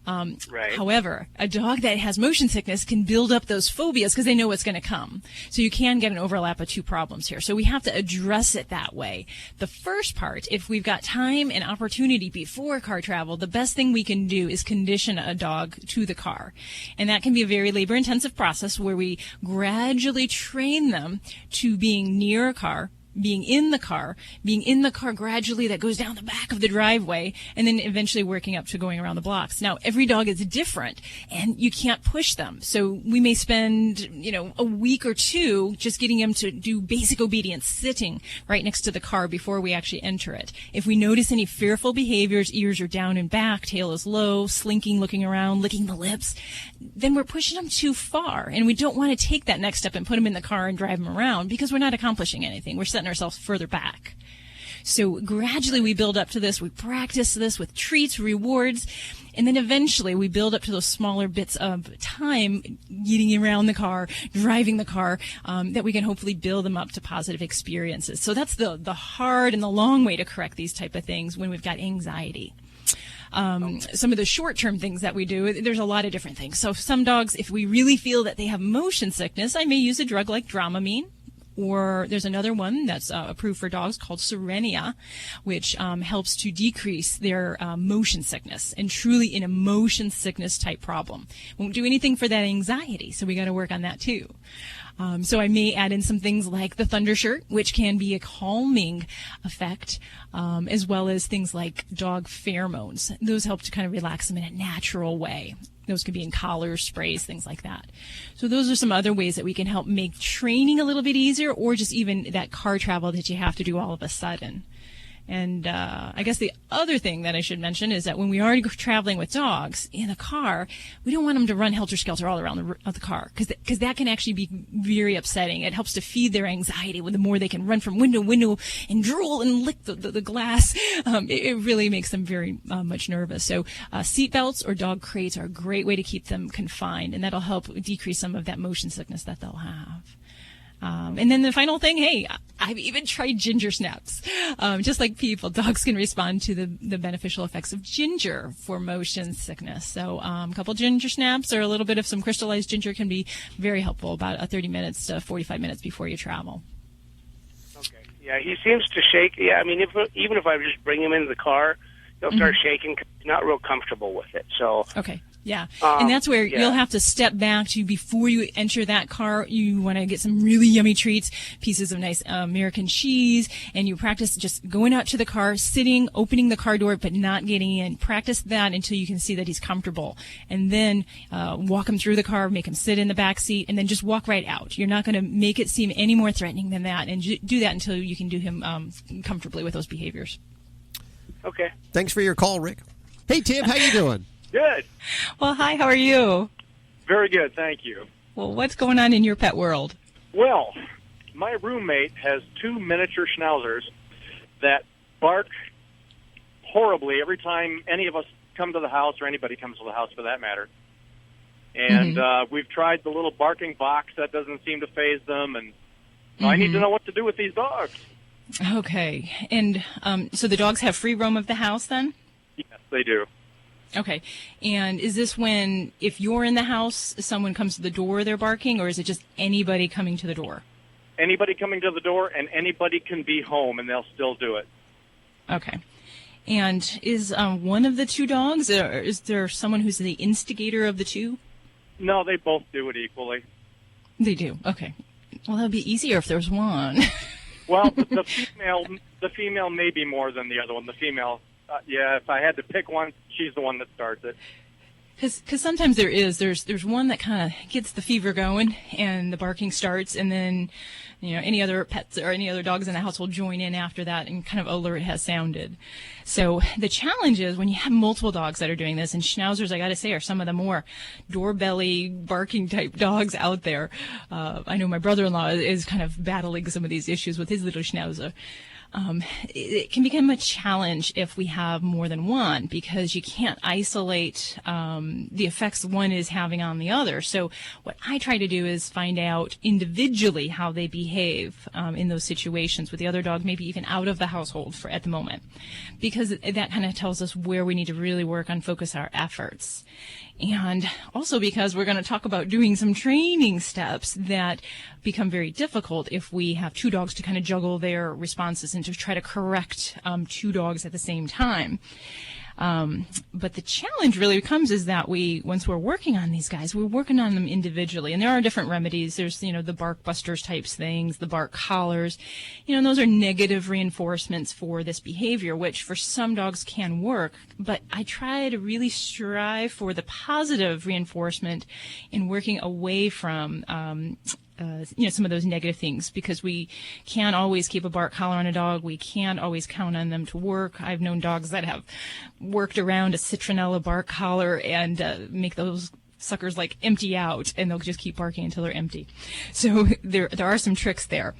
Right. However, a dog that has motion sickness can build up those phobias because they know what's going to come. So you can get an overlap of two problems here. So we have to address it that way. The first part, if we've got time and opportunity before car travel, the best thing we can do is condition a dog to the car. And that can be a very labor-intensive process where we gradually train them to being near a car, being in the car gradually that goes down the back of the driveway, and then eventually working up to going around the blocks. Now, every dog is different, and you can't push them. So we may spend, a week or two just getting them to do basic obedience, sitting right next to the car before we actually enter it. If we notice any fearful behaviors, ears are down and back, tail is low, slinking, looking around, licking the lips, then we're pushing them too far, and we don't want to take that next step and put them in the car and drive them around because we're not accomplishing anything. We're setting gotten ourselves further back. So gradually we build up to this. We practice this with treats, rewards, and then eventually we build up to those smaller bits of time getting around the car, driving the car, that we can hopefully build them up to positive experiences. So that's the hard and the long way to correct these type of things when we've got anxiety. Some of the short-term things that we do, there's a lot of different things. So some dogs, if we really feel that they have motion sickness, I may use a drug like Dramamine. Or there's another one that's approved for dogs called Serenia, which helps to decrease their motion sickness, and truly in a motion sickness type problem. Won't do anything for that anxiety, so we got to work on that too. So I may add in some things like the Thunder Shirt, which can be a calming effect, as well as things like dog pheromones. Those help to kind of relax them in a natural way. Those could be in collars, sprays, things like that. So those are some other ways that we can help make training a little bit easier, or just even that car travel that you have to do all of a sudden. And I guess the other thing that I should mention is that when we are traveling with dogs in a car, we don't want them to run helter-skelter all around the car, because that can actually be very upsetting. It helps to feed their anxiety. The more they can run from window to window and drool and lick the glass, it really makes them very much nervous. So seatbelts or dog crates are a great way to keep them confined, and that'll help decrease some of that motion sickness that they'll have. And then the final thing, hey, I've even tried ginger snaps. Just like people, dogs can respond to the beneficial effects of ginger for motion sickness. So a couple ginger snaps or a little bit of some crystallized ginger can be very helpful about 30 minutes to 45 minutes before you travel. Okay. Yeah, he seems to shake. Yeah, I mean, even if I just bring him into the car, he'll start shaking. He's not real comfortable with it. So okay. Yeah, and that's where you'll have to step back to before you enter that car. You want to get some really yummy treats, pieces of nice American cheese, and you practice just going out to the car, sitting, opening the car door, but not getting in. Practice that until you can see that he's comfortable, and then walk him through the car, make him sit in the back seat, and then just walk right out. You're not going to make it seem any more threatening than that, and do that until you can do him comfortably with those behaviors. Okay. Thanks for your call, Rick. Hey, Tim, how you doing? Good. Well, hi, how are you? Very good, thank you. Well, what's going on in your pet world? Well, my roommate has 2 miniature schnauzers that bark horribly every time any of us come to the house, or anybody comes to the house for that matter. And we've tried the little barking box. That doesn't seem to faze them, and I need to know what to do with these dogs. Okay. And so the dogs have free roam of the house then? Yes, they do. Okay. And is this when, if you're in the house, someone comes to the door, they're barking, or is it just anybody coming to the door? Anybody coming to the door, and anybody can be home, and they'll still do it. Okay. And is one of the 2 dogs, or is there someone who's the instigator of the 2? No, they both do it equally. They do. Okay. Well, that would be easier if there was one. Well, the female may be more than the other one. The female, if I had to pick one, she's the one that starts it. Because sometimes there's one that kind of gets the fever going and the barking starts, and then any other pets or any other dogs in the household join in after that, and kind of alert has sounded. So the challenge is when you have multiple dogs that are doing this, and schnauzers, I got to say, are some of the more doorbelly barking type dogs out there. I know my brother-in-law is kind of battling some of these issues with his little schnauzer. It can become a challenge if we have more than one, because you can't isolate the effects one is having on the other. So what I try to do is find out individually how they behave in those situations with the other dog, maybe even out of the household at the moment, because that kind of tells us where we need to really work on, focus our efforts. And also because we're going to talk about doing some training steps that become very difficult if we have 2 dogs to kind of juggle their responses and to try to correct 2 dogs at the same time. But the challenge really comes is that once we're working on these guys, we're working on them individually. And there are different remedies. There's, the bark busters types things, the bark collars, and those are negative reinforcements for this behavior, which for some dogs can work. But I try to really strive for the positive reinforcement in working away from, some of those negative things, because we can't always keep a bark collar on a dog. We can't always count on them to work. I've known dogs that have worked around a citronella bark collar and make those suckers empty out, and they'll just keep barking until they're empty. So there are some tricks there.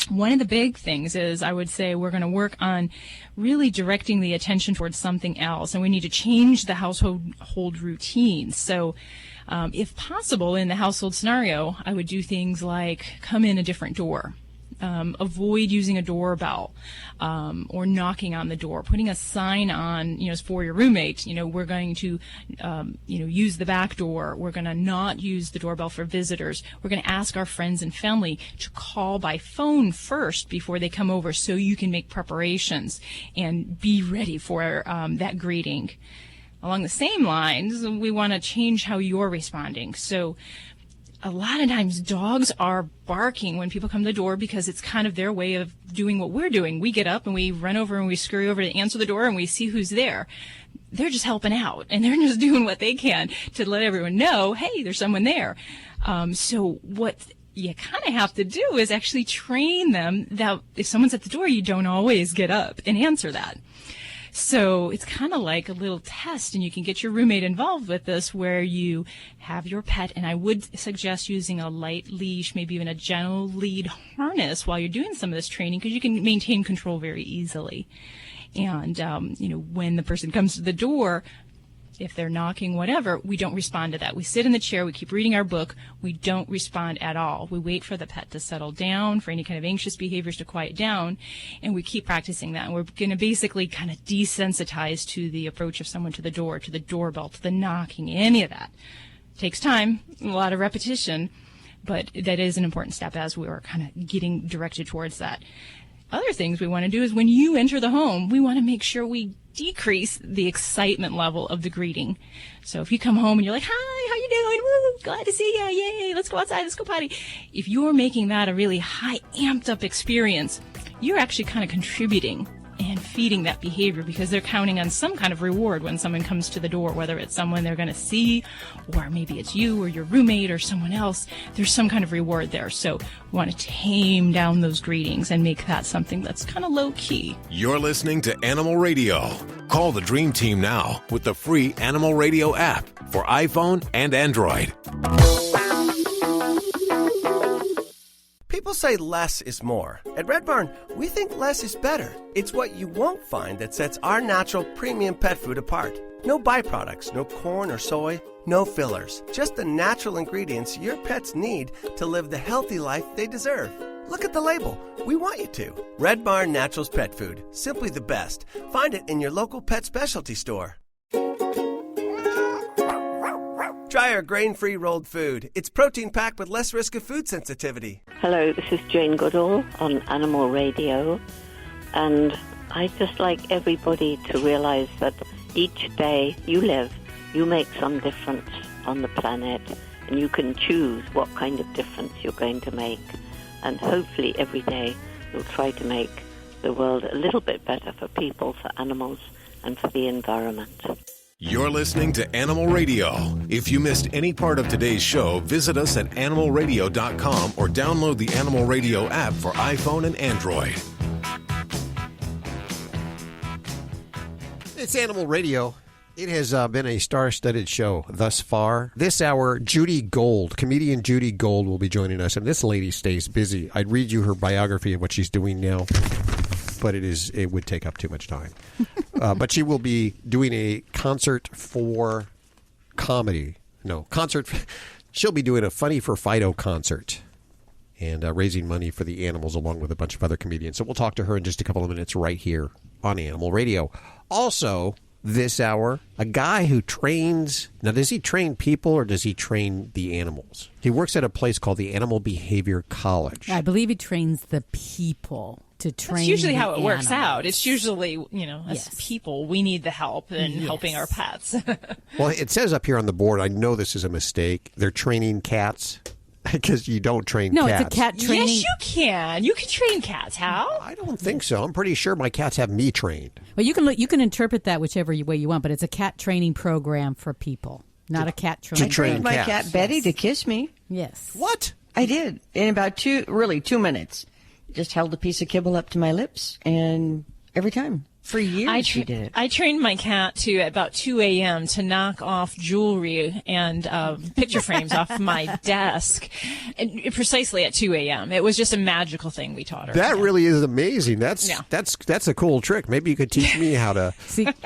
One of the big things is, I would say, we're going to work on really directing the attention towards something else, and we need to change the household routine. So if possible, in the household scenario, I would do things like come in a different door. Avoid using a doorbell or knocking on the door, putting a sign on, for your roommate, we're going to, use the back door. We're going to not use the doorbell for visitors. We're going to ask our friends and family to call by phone first before they come over so you can make preparations and be ready for that greeting. Along the same lines, we want to change how you're responding. So a lot of times dogs are barking when people come to the door because it's kind of their way of doing what we're doing. We get up and we run over and we scurry over to answer the door and we see who's there. They're just helping out and they're just doing what they can to let everyone know, hey, there's someone there. So what you kind of have to do is actually train them that if someone's at the door, you don't always get up and answer that. So it's kind of like a little test, and you can get your roommate involved with this where you have your pet, and I would suggest using a light leash, maybe even a gentle lead harness while you're doing some of this training, because you can maintain control very easily. And, when the person comes to the door, if they're knocking, whatever, we don't respond to that. We sit in the chair, we keep reading our book, we don't respond at all. We wait for the pet to settle down, for any kind of anxious behaviors to quiet down, and we keep practicing that. And we're going to basically kind of desensitize to the approach of someone to the door, to the doorbell, to the knocking, any of that. It takes time, a lot of repetition, but that is an important step as we are kind of getting directed towards that. Other things we want to do is when you enter the home, we want to make sure we decrease the excitement level of the greeting. So if you come home and you're like, hi, how you doing? Woo, glad to see you. Yay, let's go outside, let's go potty. If you're making that a really high, amped up experience, you're actually kind of contributing and feeding that behavior because they're counting on some kind of reward when someone comes to the door, whether it's someone they're going to see or maybe it's you or your roommate or someone else. There's some kind of reward there. So we want to tame down those greetings and make that something that's kind of low key. You're listening to Animal Radio. Call the Dream Team now with the free Animal Radio app for iPhone and Android. People say less is more. At Red Barn, we think less is better. It's what you won't find that sets our natural premium pet food apart. No byproducts, no corn or soy, no fillers. Just the natural ingredients your pets need to live the healthy life they deserve. Look at the label. We want you to. Red Barn Naturals Pet Food. Simply the best. Find it in your local pet specialty store. Try our grain-free rolled food. It's protein-packed with less risk of food sensitivity. Hello, this is Jane Goodall on Animal Radio, and I'd just like everybody to realize that each day you live, you make some difference on the planet, and you can choose what kind of difference you're going to make. And hopefully every day you'll try to make the world a little bit better for people, for animals, and for the environment. You're listening to Animal Radio. If you missed any part of today's show, visit us at animalradio.com or download the Animal Radio app for iPhone and Android. It's Animal Radio. It has been a star-studded show thus far. This hour, Judy Gold, comedian Judy Gold, will be joining us, and this lady stays busy. I'd read you her biography of what she's doing now, but it would take up too much time. But she will be doing a concert for comedy. She'll be doing a Funny for Fido concert and raising money for the animals along with a bunch of other comedians. So we'll talk to her in just a couple of minutes right here on Animal Radio. Also, this hour, a guy who trains... Now, does he train people or does he train the animals? He works at a place called the Animal Behavior College. I believe he trains the people to train. That's usually how it animals. Works out. It's usually, as people, we need the help in helping our pets. Well, it says up here on the board, I know this is a mistake, they're training cats. Because you don't train cats. No, it's a cat training. Yes, you can. You can train cats. How? I don't think so. I'm pretty sure my cats have me trained. Well, you can interpret that whichever way you want, but it's a cat training program for people, not a cat training. I trained my cat Betty to kiss me. Yes. What? I did in about 2 minutes. Just held a piece of kibble up to my lips, and every time. For years she did it. I trained my cat to, at about 2 a.m., to knock off jewelry and picture frames off my desk, and precisely at 2 a.m. It was just a magical thing we taught her. That really is amazing. That's a cool trick. Maybe you could teach me how to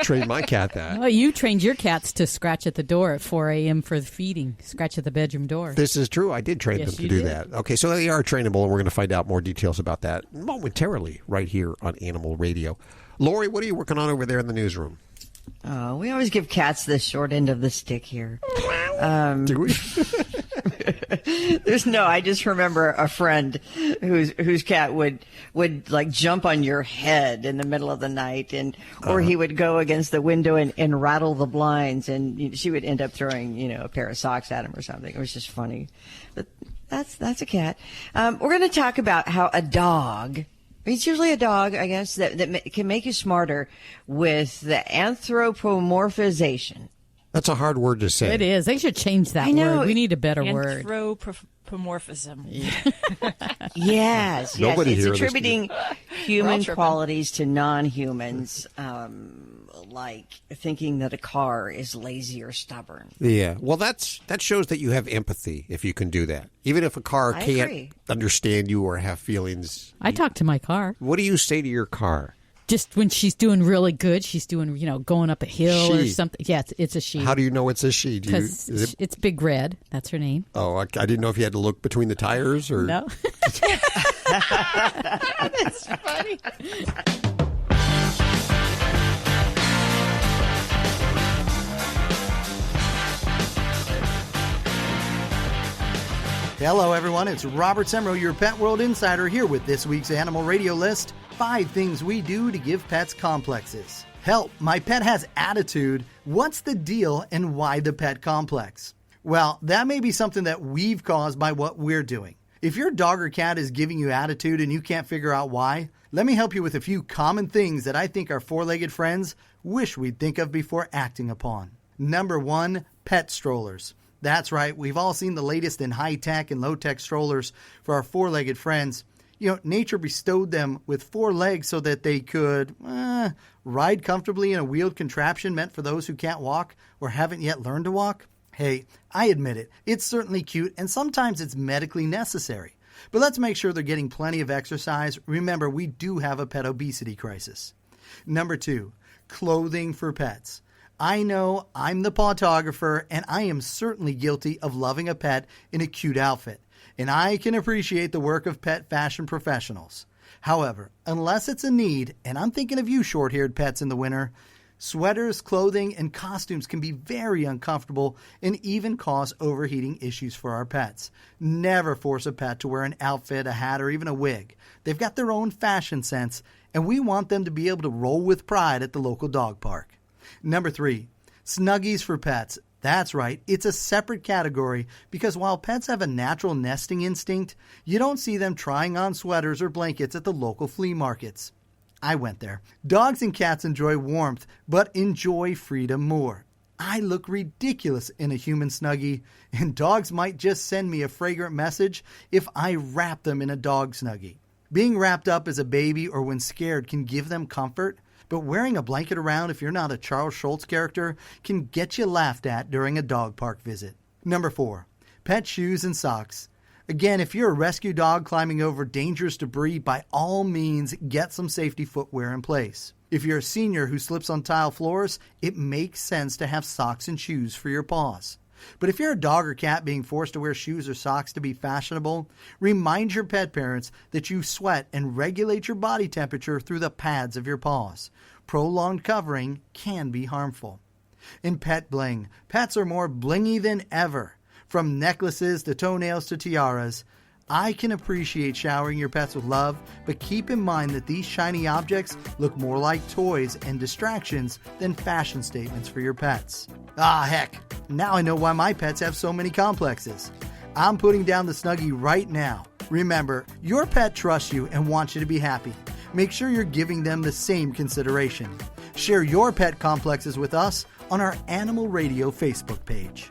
train my cat that. Well, you trained your cats to scratch at the door at 4 a.m. for the feeding. Scratch at the bedroom door. This is true. I did train them to do that. Okay, so they are trainable, and we're going to find out more details about that momentarily right here on Animal Radio. Lori, what are you working on over there in the newsroom? Oh, we always give cats the short end of the stick here. Do we? I just remember a friend whose cat would like jump on your head in the middle of the night, or he would go against the window and rattle the blinds, and she would end up throwing a pair of socks at him or something. It was just funny. But that's a cat. We're going to talk about how a dog. It's usually a dog, I guess, that can make you smarter with the anthropomorphization. That's a hard word to say. It is. They should change that word. We need a better word. Anthropomorphism. Yes. Nobody it's here attributing human qualities to non-humans, like thinking that a car is lazy or stubborn. Yeah. Well, that shows that you have empathy if you can do that. Even if a car can't understand you or have feelings. I talk to my car. What do you say to your car? Just when she's doing really good, she's doing, going up a hill or something. Yeah, it's a she. How do you know it's a she? Because it's Big Red. That's her name. Oh, I didn't know if you had to look between the tires or. No. That's funny. Hello, everyone. It's Robert Semro, your Pet World Insider, here with this week's Animal Radio List. 5 things we do to give pets complexes. Help, my pet has attitude. What's the deal and why the pet complex? Well, that may be something that we've caused by what we're doing. If your dog or cat is giving you attitude and you can't figure out why, let me help you with a few common things that I think our four-legged friends wish we'd think of before acting upon. Number 1, pet strollers. That's right, we've all seen the latest in high-tech and low-tech strollers for our four-legged friends. Nature bestowed them with 4 legs so that they could ride comfortably in a wheeled contraption meant for those who can't walk or haven't yet learned to walk. Hey, I admit it, it's certainly cute and sometimes it's medically necessary. But let's make sure they're getting plenty of exercise. Remember, we do have a pet obesity crisis. Number 2, clothing for pets. I know I'm the pawtographer, and I am certainly guilty of loving a pet in a cute outfit, and I can appreciate the work of pet fashion professionals. However, unless it's a need, and I'm thinking of you short-haired pets in the winter, sweaters, clothing, and costumes can be very uncomfortable and even cause overheating issues for our pets. Never force a pet to wear an outfit, a hat, or even a wig. They've got their own fashion sense, and we want them to be able to roll with pride at the local dog park. Number 3, Snuggies for pets. That's right, it's a separate category because while pets have a natural nesting instinct, you don't see them trying on sweaters or blankets at the local flea markets. I went there. Dogs and cats enjoy warmth, but enjoy freedom more. I look ridiculous in a human Snuggie, and dogs might just send me a fragrant message if I wrap them in a dog Snuggie. Being wrapped up as a baby or when scared can give them comfort, but wearing a blanket around if you're not a Charles Schultz character can get you laughed at during a dog park visit. Number 4, pet shoes and socks. Again, if you're a rescue dog climbing over dangerous debris, by all means, get some safety footwear in place. If you're a senior who slips on tile floors, it makes sense to have socks and shoes for your paws. But if you're a dog or cat being forced to wear shoes or socks to be fashionable, remind your pet parents that you sweat and regulate your body temperature through the pads of your paws. Prolonged covering can be harmful. In pet bling, pets are more blingy than ever. From necklaces to toenails to tiaras, I can appreciate showering your pets with love, but keep in mind that these shiny objects look more like toys and distractions than fashion statements for your pets. Ah, heck, now I know why my pets have so many complexes. I'm putting down the Snuggie right now. Remember, your pet trusts you and wants you to be happy. Make sure you're giving them the same consideration. Share your pet complexes with us on our Animal Radio Facebook page.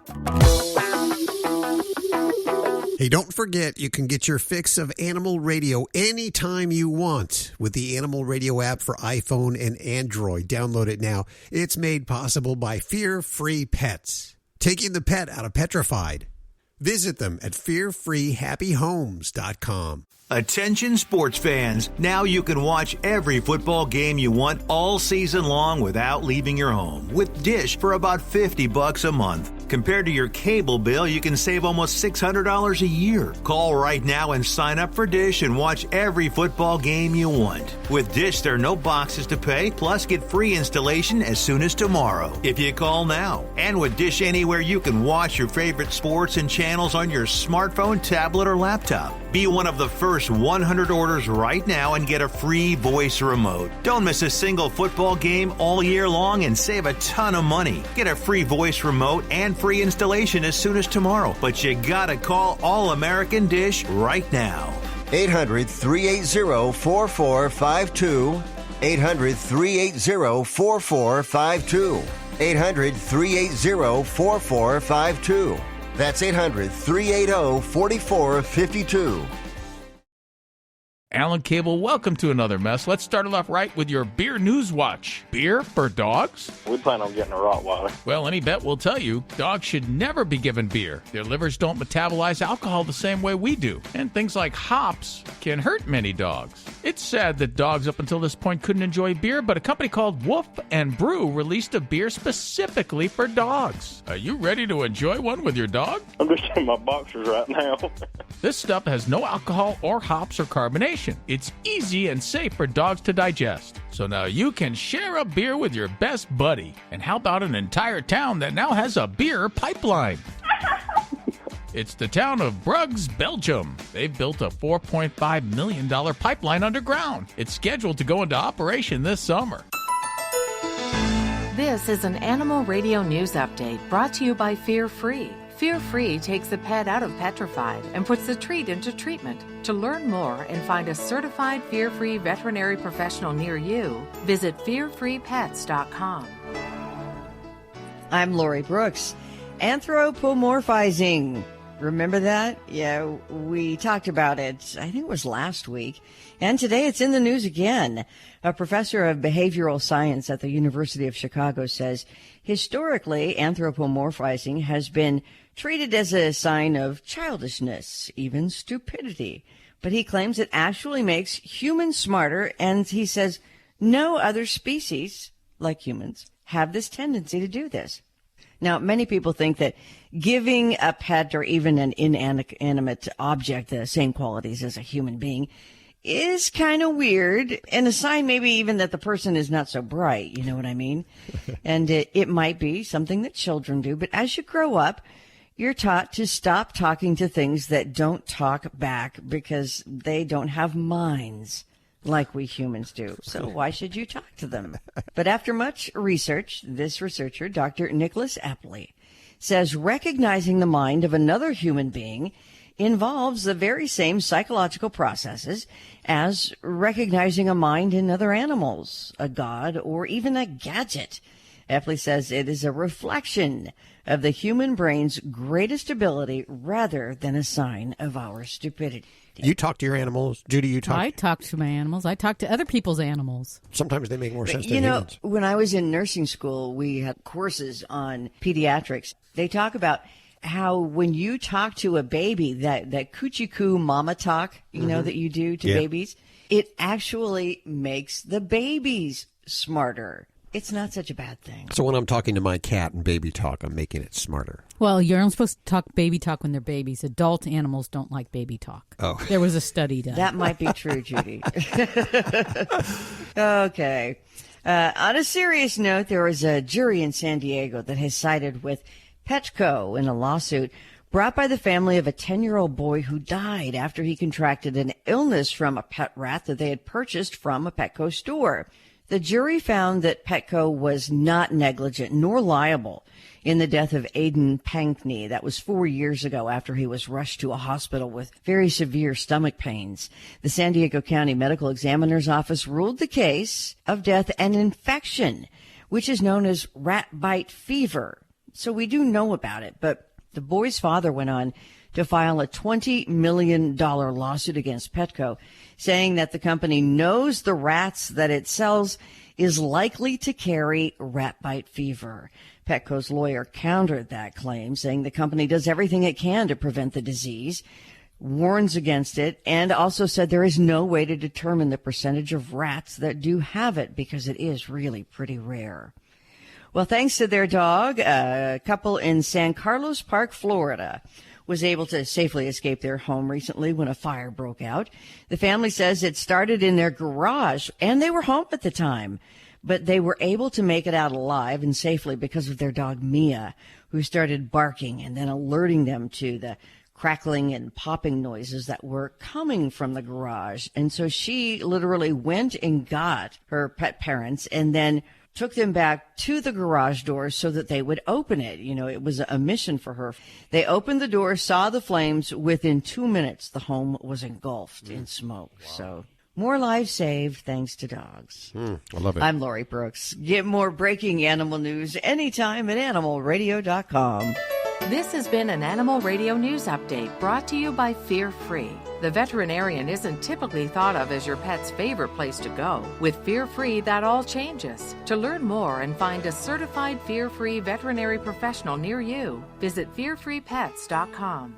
Hey, don't forget, you can get your fix of Animal Radio anytime you want with the Animal Radio app for iPhone and Android. Download it now. It's made possible by Fear Free Pets, taking the pet out of petrified. Visit them at fearfreehappyhomes.com. Attention sports fans, now you can watch every football game you want all season long without leaving your home with Dish for about $50 a month. Compared to your cable bill, you can save almost $600 a year. Call right now and sign up for Dish and watch every football game you want. With Dish, there are no boxes to pay, plus get free installation as soon as tomorrow if you call now. And with Dish Anywhere, you can watch your favorite sports and channels on your smartphone, tablet, or laptop. Be one of the first 100 orders right now and get a free voice remote. Don't miss a single football game all year long and save a ton of money. Get a free voice remote and free installation as soon as tomorrow. But you gotta call All American Dish right now. 800-380-4452. 800-380-4452. 800-380-4452. That's 800-380-4452. Alan Cable, welcome to Another Mess. Let's start it off right with your beer news watch. Beer for dogs? We plan on getting a Rottweiler. Well, any vet will tell you dogs should never be given beer. Their livers don't metabolize alcohol the same way we do, and things like hops can hurt many dogs. It's sad that dogs up until this point couldn't enjoy beer, but a company called Wolf and Brew released a beer specifically for dogs. Are you ready to enjoy one with your dog? I'm just in my boxers right now. This stuff has no alcohol or hops or carbonation. It's easy and safe for dogs to digest. So now you can share a beer with your best buddy. And how about an entire town that now has a beer pipeline? It's the town of Bruges, Belgium. They've built a $4.5 million pipeline underground. It's scheduled to go into operation this summer. This is an Animal Radio News Update brought to you by Fear Free. Fear Free takes the pet out of petrified and puts the treat into treatment. To learn more and find a certified fear-free veterinary professional near you, visit fearfreepets.com. I'm Lori Brooks. Anthropomorphizing. Remember that? Yeah, we talked about it, I think it was last week. And today it's in the news again. A professor of behavioral science at the University of Chicago says, historically, anthropomorphizing has been treated as a sign of childishness, even stupidity. But he claims it actually makes humans smarter, and he says no other species, like humans, have this tendency to do this. Now, many people think that giving a pet or even an inanimate object the same qualities as a human being is kind of weird, and a sign maybe even that the person is not so bright, you know what I mean? And it might be something that children do, but as you grow up, you're taught to stop talking to things that don't talk back because they don't have minds like we humans do. So why should you talk to them? But after much research, this researcher, Dr. Nicholas Epley, says recognizing the mind of another human being involves the very same psychological processes as recognizing a mind in other animals, a god, or even a gadget. Epley says it is a reflection of the human brain's greatest ability rather than a sign of our stupidity. You talk to your animals. Judy, you talk? I talk to my animals. I talk to other people's animals. Sometimes they make more sense than you know, humans. When I was in nursing school, we had courses on pediatrics. They talk about how when you talk to a baby, that coochie-coo mama talk, you know, that you do to babies, it actually makes the babies smarter. It's not such a bad thing. So when I'm talking to my cat and baby talk, I'm making it smarter. Well, you're not supposed to talk baby talk when they're babies. Adult animals don't like baby talk. Oh. There was a study done. That might be true, Judy. Okay. On a serious note, there was a jury in San Diego that has sided with Petco in a lawsuit brought by the family of a 10-year-old boy who died after he contracted an illness from a pet rat that they had purchased from a Petco store. The jury found that Petco was not negligent nor liable in the death of Aiden Pankney. That was 4 years ago after he was rushed to a hospital with very severe stomach pains. The San Diego County Medical Examiner's Office ruled the case of death an infection, which is known as rat bite fever. So we do know about it, but the boy's father went on to file a $20 million lawsuit against Petco, saying that the company knows the rats that it sells is likely to carry rat bite fever. Petco's lawyer countered that claim, saying the company does everything it can to prevent the disease, warns against it, and also said there is no way to determine the percentage of rats that do have it because it is really pretty rare. Well, thanks to their dog, a couple in San Carlos Park, Florida, was able to safely escape their home recently when a fire broke out. The family says it started in their garage, and they were home at the time. But they were able to make it out alive and safely because of their dog, Mia, who started barking and then alerting them to the crackling and popping noises that were coming from the garage. And so she literally went and got her pet parents and then took them back to the garage door so that they would open it. You know, it was a mission for her. They opened the door, saw the flames. Within 2 minutes, the home was engulfed in smoke. Wow. So more lives saved thanks to dogs. I love it. I'm Lori Brooks. Get more breaking animal news anytime at animalradio.com. This has been an Animal Radio News Update brought to you by Fear Free. The veterinarian isn't typically thought of as your pet's favorite place to go. With Fear Free, that all changes. To learn more and find a certified Fear Free veterinary professional near you, visit fearfreepets.com.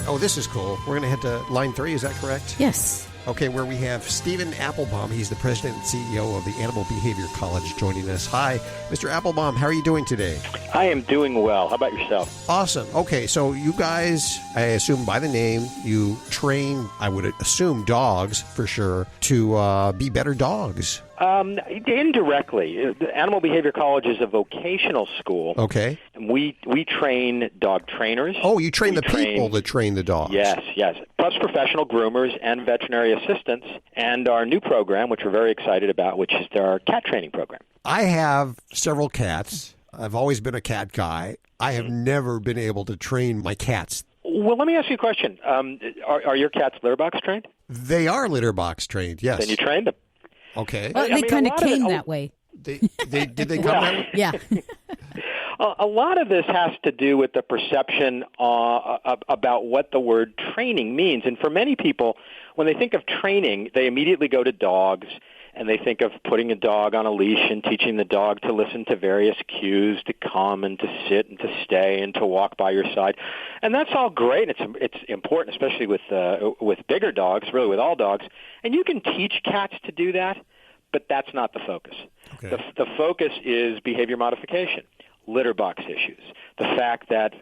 Oh, this is cool. We're going to head to line 3. Is that correct? Yes. Okay, where we have Stephen Applebaum. He's the president and CEO of the Animal Behavior College joining us. Hi, Mr. Applebaum. How are you doing today? I am doing well. How about yourself? Awesome. Okay, so you guys, I assume by the name, you train, I would assume, dogs for sure to be better dogs. Indirectly. The Animal Behavior College is a vocational school. Okay. And we train dog trainers. Oh, you train people that train the dogs. Yes. Plus professional groomers and veterinary assistants, and our new program, which we're very excited about, which is our cat training program. I have several cats. I've always been a cat guy. I have never been able to train my cats. Well, let me ask you a question. Are your cats litter box trained? They are litter box trained, yes. Then you trained them. Okay. Well, they kind of came that way. Did they come that way? Yeah. A lot of this has to do with the perception about what the word training means. And for many people, when they think of training, they immediately go to dogs, and they think of putting a dog on a leash and teaching the dog to listen to various cues, to come and to sit and to stay and to walk by your side. And that's all great. It's important, especially with bigger dogs, really with all dogs. And you can teach cats to do that, but that's not the focus. Okay. The focus is behavior modification, litter box issues. The fact that,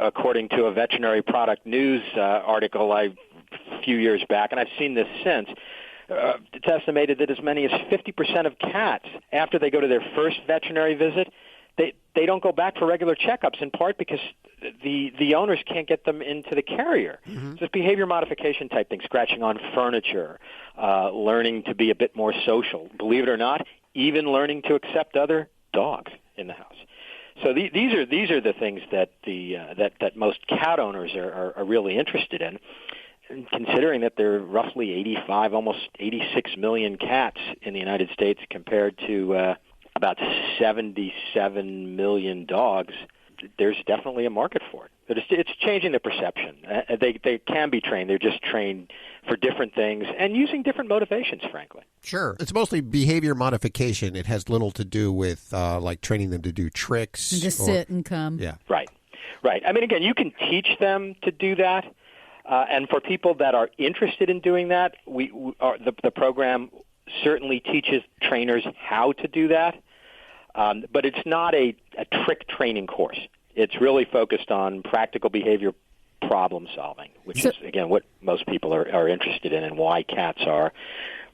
according to a veterinary product news article a few years back, and I've seen this since, it's estimated that as many as 50% of cats, after they go to their first veterinary visit, they don't go back for regular checkups, in part because the owners can't get them into the carrier. Mm-hmm. So it's behavior modification type things, scratching on furniture, learning to be a bit more social. Believe it or not, even learning to accept other dogs in the house. So these are the things that that most cat owners are really interested in. And considering that there are roughly 85, almost 86 million cats in the United States compared to about 77 million dogs, there's definitely a market for it. But it's changing the perception. They can be trained. They're just trained for different things and using different motivations, frankly. Sure. It's mostly behavior modification. It has little to do with like training them to do tricks. And just sit and come. Yeah. Right. I mean, again, you can teach them to do that. And for people that are interested in doing that, the program certainly teaches trainers how to do that. But it's not a trick training course. It's really focused on practical behavior problem solving, which is, again, what most people are interested in and why cats are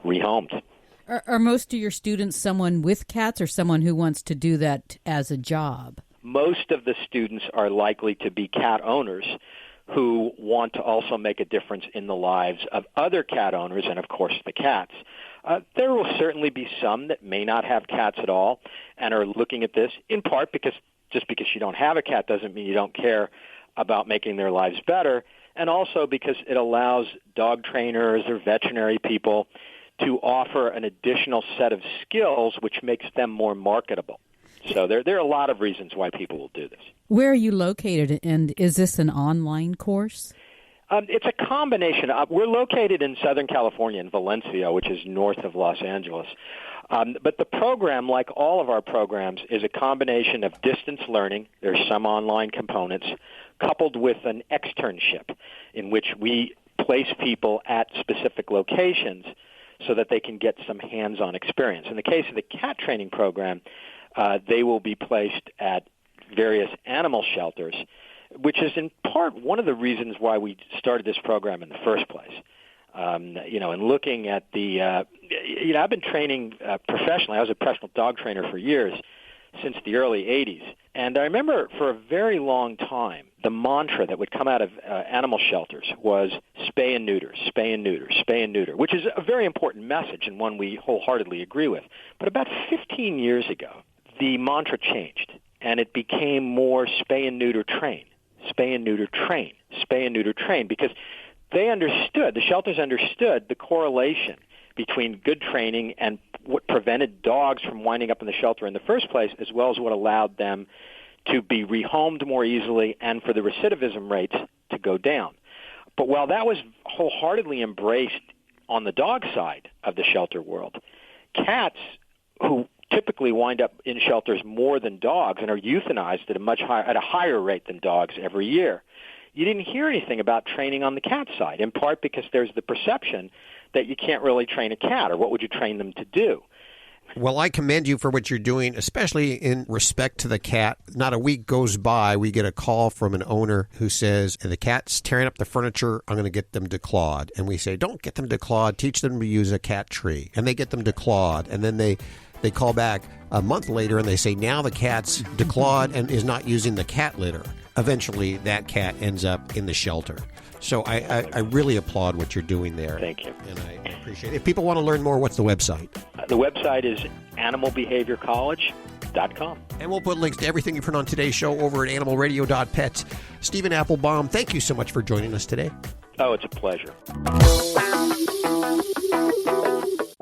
rehomed. Are most of your students someone with cats or someone who wants to do that as a job? Most of the students are likely to be cat owners who want to also make a difference in the lives of other cat owners and, of course, the cats. There will certainly be some that may not have cats at all and are looking at this, in part because just because you don't have a cat doesn't mean you don't care about making their lives better, and also because it allows dog trainers or veterinary people to offer an additional set of skills which makes them more marketable. So there are a lot of reasons why people will do this. Where are you located, and is this an online course? It's a combination. We're located in Southern California, in Valencia, which is north of Los Angeles. But the program, like all of our programs, is a combination of distance learning. There's some online components, coupled with an externship in which we place people at specific locations so that they can get some hands-on experience. In the case of the cat training program, they will be placed at various animal shelters, which is in part one of the reasons why we started this program in the first place. And looking at the, I've been training professionally. I was a professional dog trainer for years, since the early 80s. And I remember for a very long time, the mantra that would come out of animal shelters was spay and neuter, spay and neuter, spay and neuter, which is a very important message and one we wholeheartedly agree with. But about 15 years ago, the mantra changed, and it became more spay and neuter train, spay and neuter train, spay and neuter train, because they understood, the shelters understood the correlation between good training and what prevented dogs from winding up in the shelter in the first place, as well as what allowed them to be rehomed more easily and for the recidivism rates to go down. But while that was wholeheartedly embraced on the dog side of the shelter world, cats, who typically wind up in shelters more than dogs and are euthanized at a higher rate than dogs every year, you didn't hear anything about training on the cat side, in part because there's the perception that you can't really train a cat, or what would you train them to do? Well, I commend you for what you're doing, especially in respect to the cat. Not a week goes by, we get a call from an owner who says, the cat's tearing up the furniture, I'm going to get them declawed. And we say, don't get them declawed, teach them to use a cat tree. And they get them declawed, and then they call back a month later and they say, now the cat's declawed and is not using the cat litter. Eventually, that cat ends up in the shelter. So I really applaud what you're doing there. Thank you. And I appreciate it. If people want to learn more, what's the website? The website is animalbehaviorcollege.com. And we'll put links to everything you've heard on today's show over at animalradio.pets. Stephen Applebaum, thank you so much for joining us today. Oh, it's a pleasure.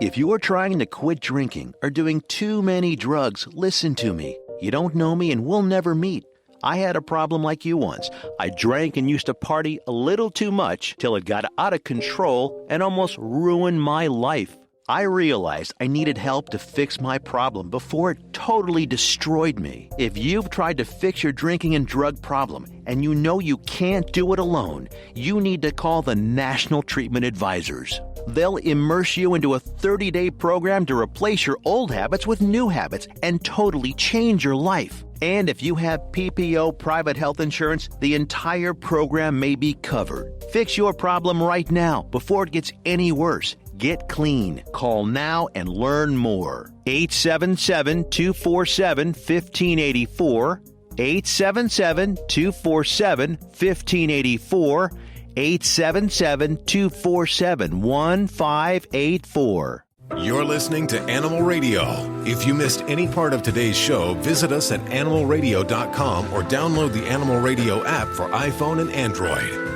If you're trying to quit drinking or doing too many drugs, listen to me. You don't know me and we'll never meet. I had a problem like you once. I drank and used to party a little too much till it got out of control and almost ruined my life. I realized I needed help to fix my problem before it totally destroyed me. If you've tried to fix your drinking and drug problem and you know you can't do it alone, you need to call the National Treatment Advisors. They'll immerse you into a 30-day program to replace your old habits with new habits and totally change your life. And if you have PPO private health insurance, the entire program may be covered. Fix your problem right now before it gets any worse. Get clean. Call now and learn more. 877-247-1584. 877-247-1584. 877-247-1584. You're listening to Animal Radio. If you missed any part of today's show, visit us at animalradio.com or download the Animal Radio app for iPhone and Android.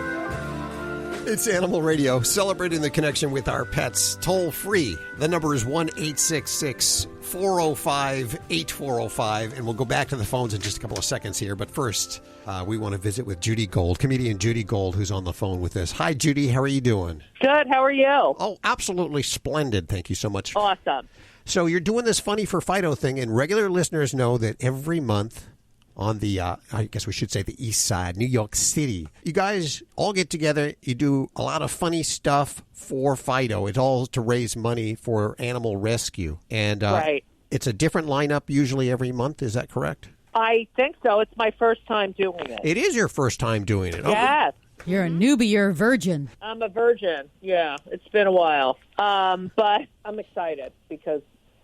It's Animal Radio, celebrating the connection with our pets, toll free. The number is 1-866-405-8405, and we'll go back to the phones in just a couple of seconds here. But first, we want to visit with Judy Gold, comedian Judy Gold, who's on the phone with us. Hi, Judy. How are you doing? Good. How are you? Oh, absolutely splendid. Thank you so much. Awesome. So you're doing this Funny for Fido thing, and regular listeners know that every month on the, I guess we should say the East Side, New York City, you guys all get together. You do a lot of funny stuff for Fido. It's all to raise money for animal rescue. And right. It's a different lineup usually every month. Is that correct? I think so. It's my first time doing it. It is your first time doing it. Yes. You're a newbie. You're a virgin. I'm a virgin. Yeah, it's been a while. But I'm excited because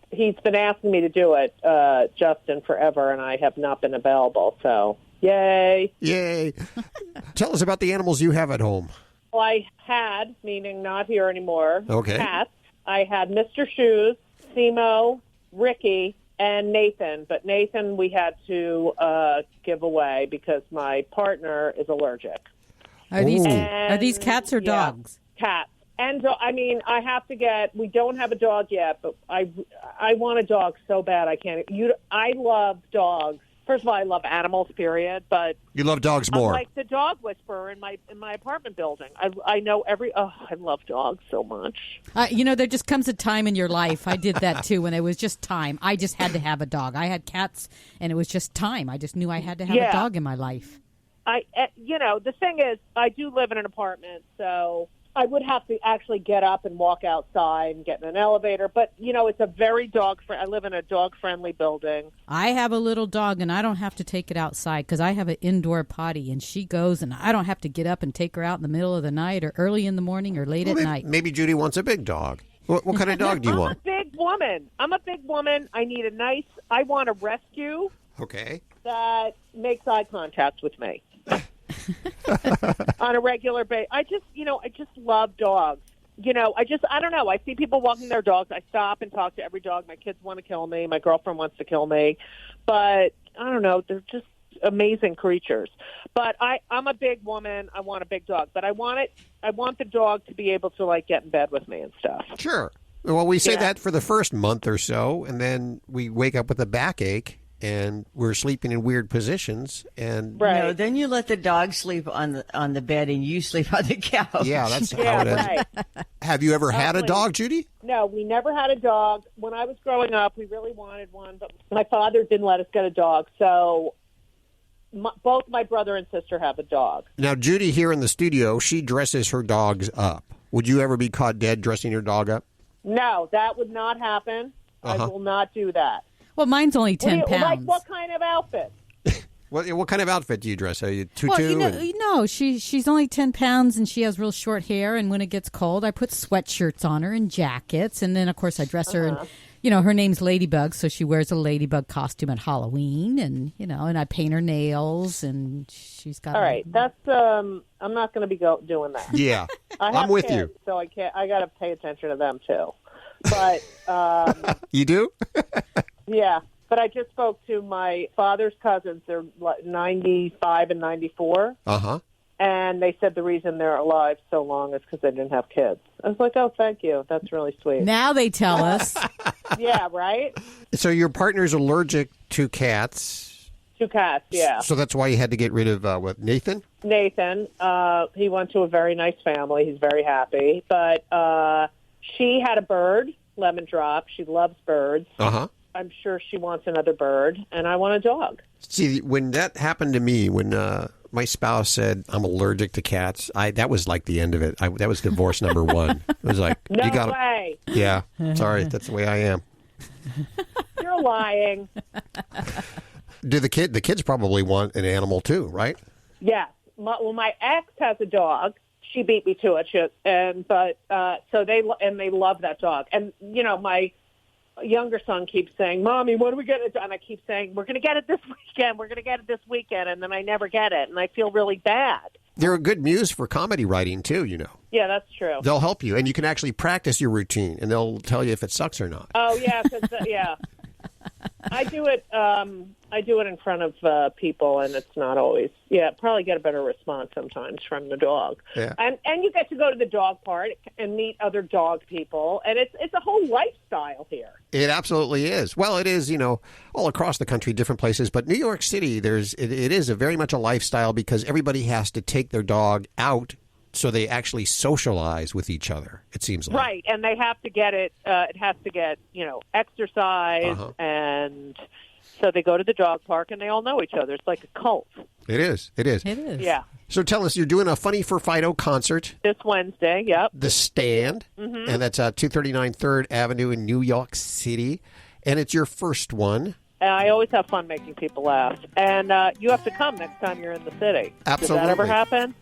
he's been asking me to do it, Justin, forever, and I have not been available. So, yay. Yay. Tell us about the animals you have at home. Well, I had, meaning not here anymore, okay, cats. I had Mr. Shoes, Simo, Ricky, and Nathan. But Nathan we had to give away because my partner is allergic. Are these cats or dogs? Yeah, cats. And, I mean, I have to we don't have a dog yet, but I want a dog so bad I can't. I love dogs First of all, I love animals, period. But You love dogs I'm more. like the dog whisperer in my apartment building. I know I love dogs so much. There just comes a time in your life. I did that too when it was just time. I just had to have a dog. I had cats, and it was just time. I just knew I had to have a dog in my life. The thing is, I do live in an apartment, so I would have to actually get up and walk outside and get in an elevator. But, it's a very I live in a dog-friendly building. I have a little dog, and I don't have to take it outside because I have an indoor potty, and she goes, and I don't have to get up and take her out in the middle of the night or early in the morning or late at night. Maybe Judy wants a big dog. What kind of dog do you want? I'm a big woman. I need I want a rescue. Okay. That makes eye contact with me. On a regular basis. I just love dogs. I don't know. I see people walking their dogs. I stop and talk to every dog. My kids want to kill me. My girlfriend wants to kill me. But I don't know. They're just amazing creatures. But I'm a big woman. I want a big dog. But I want the dog to be able to, get in bed with me and stuff. Sure. Well, we say that for the first month or so, and then we wake up with a backache. And we're sleeping in weird positions, and No, then you let the dog sleep on the bed, and you sleep on the couch. Yeah, that's how it is. Right. Have you ever had a dog, Judy? No, we never had a dog. When I was growing up, we really wanted one, but my father didn't let us get a dog. So both my brother and sister have a dog. Now, Judy here in the studio, she dresses her dogs up. Would you ever be caught dead dressing your dog up? No, that would not happen. I will not do that. Well, mine's only 10 pounds. Like what kind of outfit? What kind of outfit do you dress? Are you tutu? Well, she's only 10 pounds, and she has real short hair. And when it gets cold, I put sweatshirts on her and jackets. And then, of course, I dress her in, her name's Ladybug, so she wears a Ladybug costume at Halloween. And, and I paint her nails, and she's got... All right, that's... I'm not going to be doing that. Yeah, I'm with kids, you. So I got to pay attention to them, too. But... You do? Yeah, but I just spoke to my father's cousins. They're 95 and 94. Uh-huh. And they said the reason they're alive so long is because they didn't have kids. I was like, oh, thank you. That's really sweet. Now they tell us. Yeah, right? So your partner's allergic to cats. To cats, yeah. So that's why you had to get rid of, Nathan? Nathan. He went to a very nice family. He's very happy. But she had a bird, Lemon Drop. She loves birds. Uh-huh. I'm sure she wants another bird, and I want a dog. See, when that happened to me, when my spouse said I'm allergic to cats, that was like the end of it. That was divorce number one. It was like, no you gotta, way. Yeah, sorry, that's the way I am. You're lying. Do the kids probably want an animal too, right? Yes. My ex has a dog. She beat me to it. So they love that dog. And my younger son keeps saying, Mommy, when are we going to... And I keep saying, we're going to get it this weekend. We're going to get it this weekend. And then I never get it. And I feel really bad. They're a good muse for comedy writing, too, Yeah, that's true. They'll help you. And you can actually practice your routine, and they'll tell you if it sucks or not. Oh, yeah. Yeah. I do it in front of people, and it's not always... Yeah, probably get a better response sometimes from the dog. Yeah. And you get to go to the dog park and meet other dog people, and it's a whole lifestyle here. It absolutely is. Well, it is, all across the country, different places. But New York City, it is very much a lifestyle because everybody has to take their dog out so they actually socialize with each other, it seems like. Right, and they have to get it has to get, exercise, and so they go to the dog park and they all know each other. It's like a cult. It is. Yeah. So tell us, you're doing a Funny for Fido concert. This Wednesday, yep. The Stand, and that's 239 3rd Avenue in New York City, and it's your first one. I always have fun making people laugh, and you have to come next time you're in the city. Absolutely. Does that ever happen?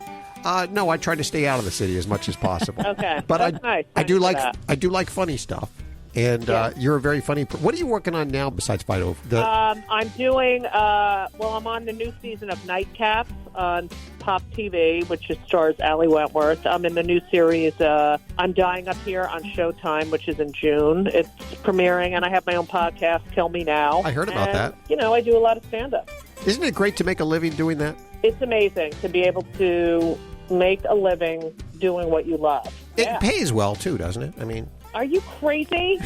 No, I try to stay out of the city as much as possible. Okay, but that's nice. I do like funny stuff, and you're a very funny. What are you working on now besides Fido? I'm doing. I'm on the new season of Nightcaps on Pop TV, which stars Allie Wentworth. I'm in the new series. I'm Dying Up Here on Showtime, which is in June. It's premiering, and I have my own podcast, Kill Me Now. I heard about that. I do a lot of stand-up. Isn't it great to make a living doing that? It's amazing to be able to make a living doing what you love. It pays well, too, doesn't it? I mean... Are you crazy?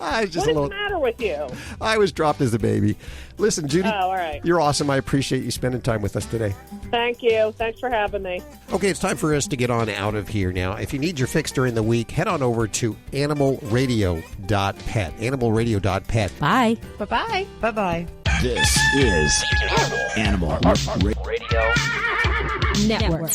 I just what is the matter with you? I was dropped as a baby. Listen, Judy, all right. You're awesome. I appreciate you spending time with us today. Thank you. Thanks for having me. Okay, it's time for us to get on out of here now. If you need your fix during the week, head on over to animalradio.pet. Animalradio.pet. Bye. Bye-bye. Bye-bye. This is Animal Radio Network.